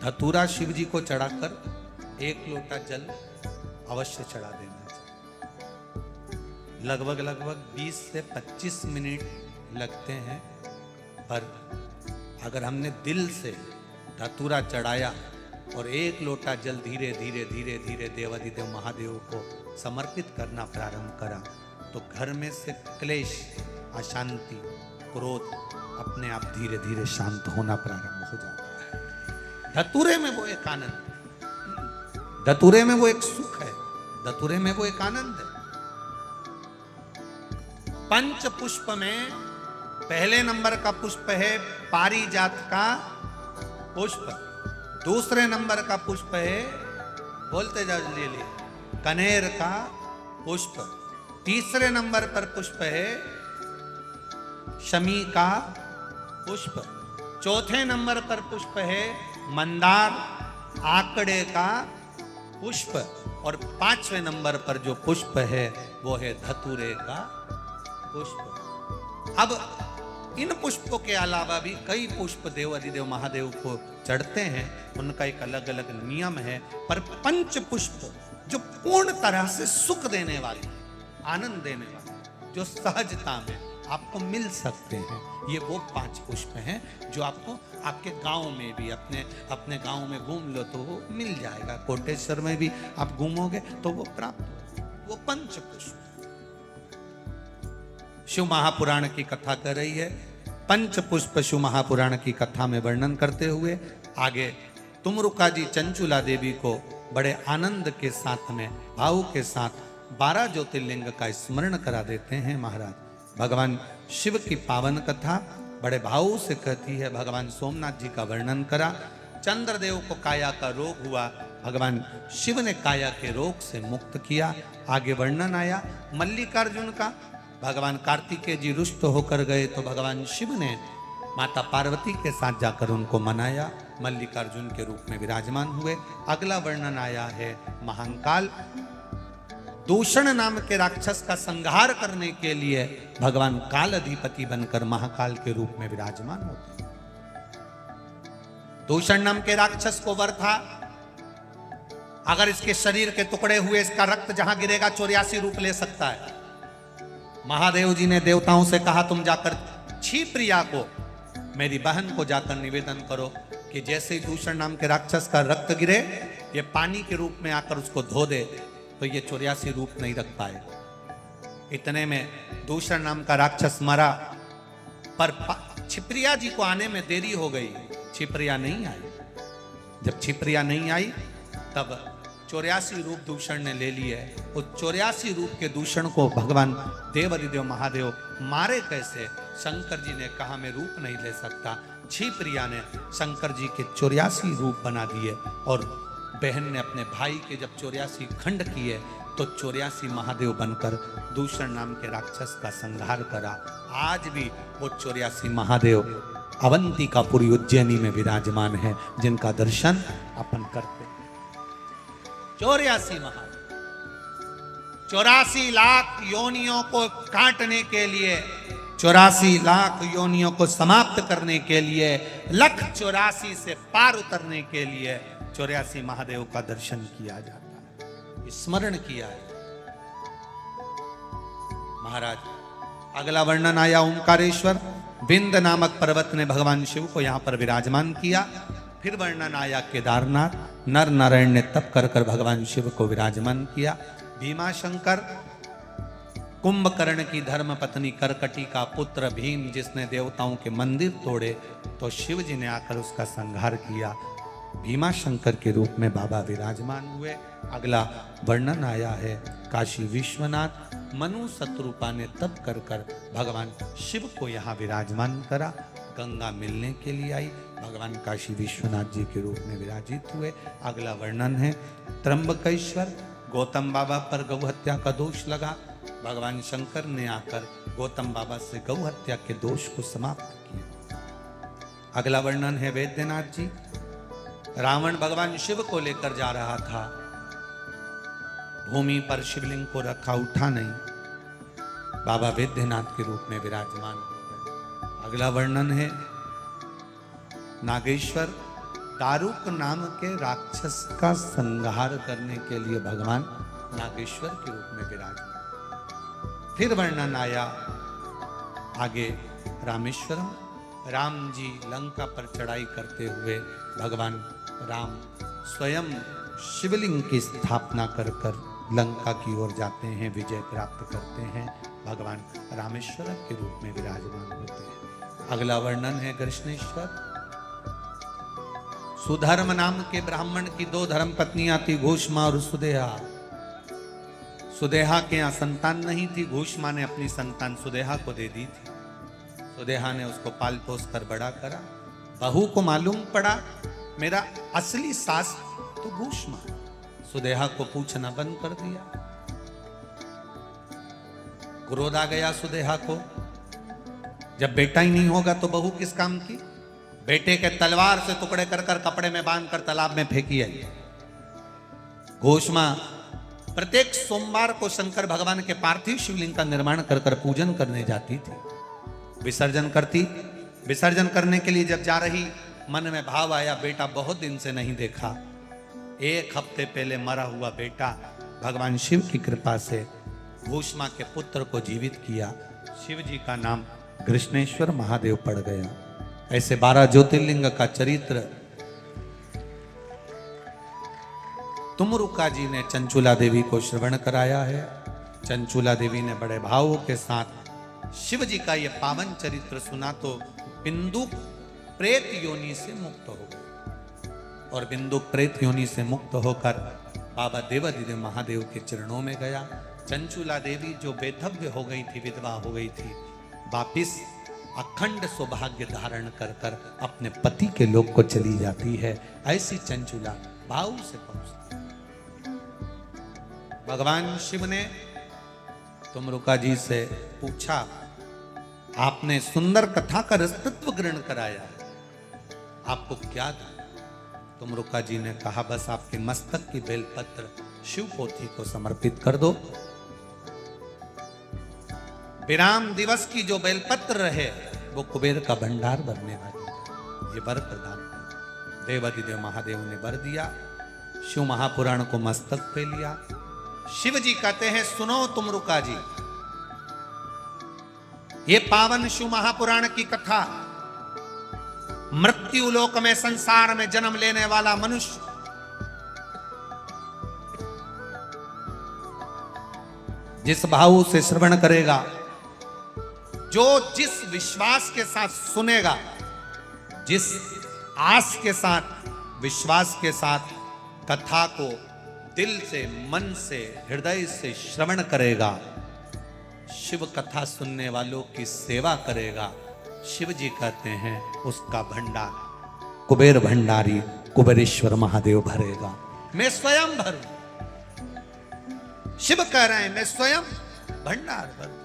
धतूरा शिव जी को चढ़ाकर 1 लोटा जल अवश्य चढ़ा देना चाहिए। लगभग 20 से 25 मिनट लगते हैं, पर अगर हमने दिल से धतूरा चढ़ाया और 1 लोटा जल धीरे धीरे धीरे धीरे देवाधिदेव महादेव को समर्पित करना प्रारंभ करा, तो घर में से क्लेश, अशांति, क्रोध अपने आप धीरे धीरे शांत होना प्रारंभ हो जाता है। धतूरे में वो एक आनंद, धतूरे में वो एक सुख है, धतूरे में वो एक आनंद है। पंच पुष्प में पहले नंबर का पुष्प है पारिजात का पुष्प, दूसरे नंबर का पुष्प है, बोलते जाओ ले लिए, कनेर का पुष्प, तीसरे नंबर पर पुष्प है शमी का पुष्प, चौथे नंबर पर पुष्प है मंदार आकड़े का पुष्प, और 5वें नंबर पर जो पुष्प है वो है धतूरे का पुष्प। अब इन पुष्पों के अलावा भी कई पुष्प देवाधिदेव महादेव को चढ़ते हैं, उनका एक अलग अलग नियम है, पर पंच पुष्प जो पूर्ण तरह से सुख देने वाले, आनंद देने वाले, जो सहजता में आपको मिल सकते हैं, ये वो 5 पुष्प हैं जो आपको आपके गांव में भी, अपने गांव में घूम लो तो वो मिल जाएगा, कोटेश्वर में भी आप घूमोगे तो वो प्राप्त हो, वो पंच पुष्प। शिव महापुराण की कथा कर रही है, पंच पुष्प शिव महापुराण की कथा में वर्णन करते हुए आगे तुमरुका जी चंचुला देवी को बड़े आनंद के साथ में, भाव के साथ 12 ज्योतिर्लिंग का स्मरण करा देते हैं महाराज। भगवान शिव की पावन कथा बड़े भाव से कहती है। भगवान सोमनाथ जी का वर्णन करा, चंद्रदेव को काया का रोग हुआ, भगवान शिव ने काया के रोग से मुक्त किया। आगे वर्णन आया मल्लिकार्जुन का, भगवान कार्तिकेय जी रुष्ट होकर गए तो भगवान शिव ने माता पार्वती के साथ जाकर उनको मनाया, मल्लिकार्जुन के रूप में विराजमान हुए। अगला वर्णन आया है महाकाल, दूषण नाम के राक्षस का संहार करने के लिए भगवान काल अधिपति बनकर महाकाल के रूप में विराजमान होते हैं। दूषण नाम के राक्षस को वर था, अगर इसके शरीर के टुकड़े हुए इसका रक्त जहां गिरेगा 84 रूप ले सकता है। महादेव जी ने देवताओं से कहा तुम जाकर क्षिप्रिया को, मेरी बहन को जाकर निवेदन करो कि जैसे ही दूषण नाम के राक्षस का रक्त गिरे ये पानी के रूप में आकर उसको धो दे तो ये 84 रूप नहीं रख पाए। इतने में दूषण नाम का राक्षस मरा, पर क्षिप्रिया जी को आने में देरी हो गई, क्षिप्रिया नहीं आई। जब क्षिप्रिया नहीं आई तब 84 रूप दूषण ने ले लिए। उस 84 रूप के दूषण को भगवान देवाधिदेव महादेव मारे कैसे? शंकर जी ने कहा मैं रूप नहीं ले सकता। क्षिप्रिया ने शंकर जी के 84 रूप बना दिए और बहन ने अपने भाई के जब 84 खंड किए तो 84 महादेव बनकर दूषण नाम के राक्षस का संहार करा। आज भी वो 84 महादेव अवंतिकापुरी उज्जैनी में विराजमान है, जिनका दर्शन अपन करते। 84 महादेव 84 लाख योनियों को काटने के लिए, 84 लाख योनियों को समाप्त करने के लिए, 184 से पार उतरने के लिए 84 महादेव का दर्शन किया जाता है, स्मरण किया है। महाराज अगला वर्णन आया ओंकारेश्वर, विंध्य नामक पर्वत ने भगवान शिव को यहां पर विराजमान किया। फिर वर्णन आया केदारनाथ, नर नारायण ने तप कर कर भगवान शिव को विराजमान किया। भीमाशंकर, कुंभकर्ण की धर्म पत्नी करकटी का पुत्र भीम, जिसने देवताओं के मंदिर तोड़े तो शिव जी ने आकर उसका संहार किया। भीमाशंकर के रूप में बाबा विराजमान हुए। अगला वर्णन आया है काशी विश्वनाथ, मनु शत्रुपा ने तप कर कर भगवान शिव को यहाँ विराजमान करा। गंगा मिलने के लिए आई, भगवान काशी विश्वनाथ जी के रूप में विराजित हुए। अगला वर्णन है त्र्यंबकेश्वर, गौतम बाबा पर गौ हत्या का दोष लगा, भगवान शंकर ने आकर गौतम बाबा से गौ हत्या के दोष को समाप्त किया। अगला वर्णन है वैद्यनाथ जी, रावण भगवान शिव को लेकर जा रहा था, भूमि पर शिवलिंग को रखा, उठा नहीं, बाबा वैद्यनाथ के रूप में विराजमान हो गए। अगला वर्णन है नागेश्वर दारुक नाम के राक्षस का संहार करने के लिए भगवान नागेश्वर के रूप में विराजमान। फिर वर्णन आया आगे रामेश्वरम, राम जी लंका पर चढ़ाई करते हुए भगवान राम स्वयं शिवलिंग की स्थापना कर लंका की ओर जाते हैं, विजय प्राप्त करते हैं, भगवान रामेश्वर के रूप में विराजमान होते हैं। अगला वर्णन है कृष्णेश्वर। सुधर्म नाम के ब्राह्मण की 2 धर्म पत्नियां थी, घोषमा और सुदेहा। सुदेहा के यहाँ संतान नहीं थी, घोषमा ने अपनी संतान सुदेहा को दे दी थी। सुदेहा ने उसको पाल पोस कर बड़ा करा। बहू को मालूम पड़ा मेरा असली सास तो घोषमा, सुदेहा को पूछना बंद कर दिया। क्रोध आ गया सुदेहा को, जब बेटा ही नहीं होगा तो बहू किस काम की। बेटे के तलवार से टुकड़े कर कर कपड़े में बांध कर तालाब में फेंकी है। घोषमा प्रत्येक सोमवार को शंकर भगवान के पार्थिव शिवलिंग का निर्माण कर कर पूजन करने जाती थी, विसर्जन करती। विसर्जन करने के लिए जब जा रही, मन में भाव आया बेटा बहुत दिन से नहीं देखा। 1 हफ्ते पहले मरा हुआ बेटा भगवान शिव की कृपा से घोषमा के पुत्र को जीवित किया। शिव जी का नाम कृष्णेश्वर महादेव पड़ गया। ऐसे 12 ज्योतिर्लिंग का चरित्र तुमरुका जी ने चंचुला देवी को श्रवण कराया है। चंचुला देवी ने बड़े भावों के साथ शिव जी का यह पावन चरित्र सुना तो बिंदु प्रेत योनि से मुक्त हो गई और बिंदु प्रेत योनि से मुक्त होकर बाबा देवादिदेव महादेव के चरणों में गया। चंचुला देवी जो बेधव्य हो गई थी, विधवा हो गई थी, वापिस अखंड सौभाग्य धारण कर कर अपने पति के लोक को चली जाती है। ऐसी चंचुला भाव से पहुंचती। भगवान शिव ने तुमरुका जी से पूछा, आपने सुंदर कथा का रसतत्व ग्रहण कराया, आपको क्या था? तुमरुका जी ने कहा, बस आपके मस्तक की बेलपत्र शिव पोथी को समर्पित कर दो। विराम दिवस की जो बेलपत्र रहे वो कुबेर का भंडार भरने वाली है। ये वर प्रदान देवादिदेव महादेव ने वर दिया। शिव महापुराण को मस्तक पे लिया। शिव जी कहते हैं, सुनो तुमरुका जी, ये पावन शिव महापुराण की कथा, मृत्यु लोक में संसार में जन्म लेने वाला मनुष्य जिस भाव से श्रवण करेगा, जो जिस विश्वास के साथ सुनेगा, जिस आस के साथ, विश्वास के साथ कथा को दिल से, मन से, हृदय से श्रवण करेगा, शिव कथा सुनने वालों की सेवा करेगा, शिव जी कहते हैं उसका भंडार कुबेर भंडारी कुबेरेश्वर महादेव भरेगा। मैं स्वयं भरूं। शिव कह रहे हैं मैं स्वयं भंडार भरूं।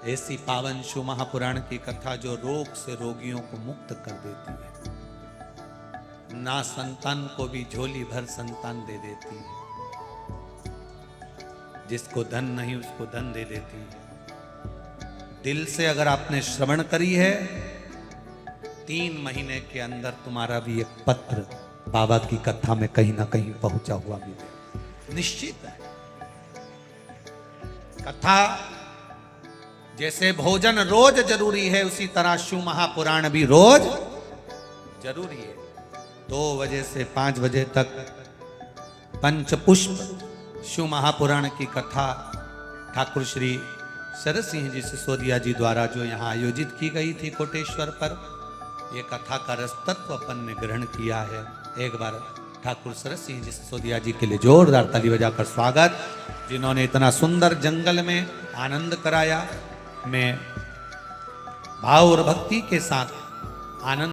ऐसी पावन शिव महापुराण की कथा जो रोग से रोगियों को मुक्त कर देती है, ना संतान को भी झोली भर संतान दे देती है, जिसको धन नहीं उसको धन दे देती है। दिल से अगर आपने श्रवण करी है, 3 महीने के अंदर तुम्हारा भी एक पत्र बाबा की कथा में कहीं ना कहीं पहुंचा हुआ मिले, निश्चित है। कथा जैसे भोजन रोज जरूरी है, उसी तरह शिव महापुराण भी रोज जरूरी है। 2 बजे से 5 बजे तक पंचपुष्प शिव महापुराण की कथा ठाकुर श्री शरद सिंह जी सिसोदिया जी द्वारा जो यहाँ आयोजित की गई थी कोटेश्वर पर, ये कथा का रसतत्व अपन ने ग्रहण किया है। एक बार ठाकुर शरद सिंह जी सिसोदिया जी के लिए जोरदार ताली बजाकर स्वागत, जिन्होंने इतना सुंदर जंगल में आनंद कराया। मैं भाव और भक्ति के साथ आनंद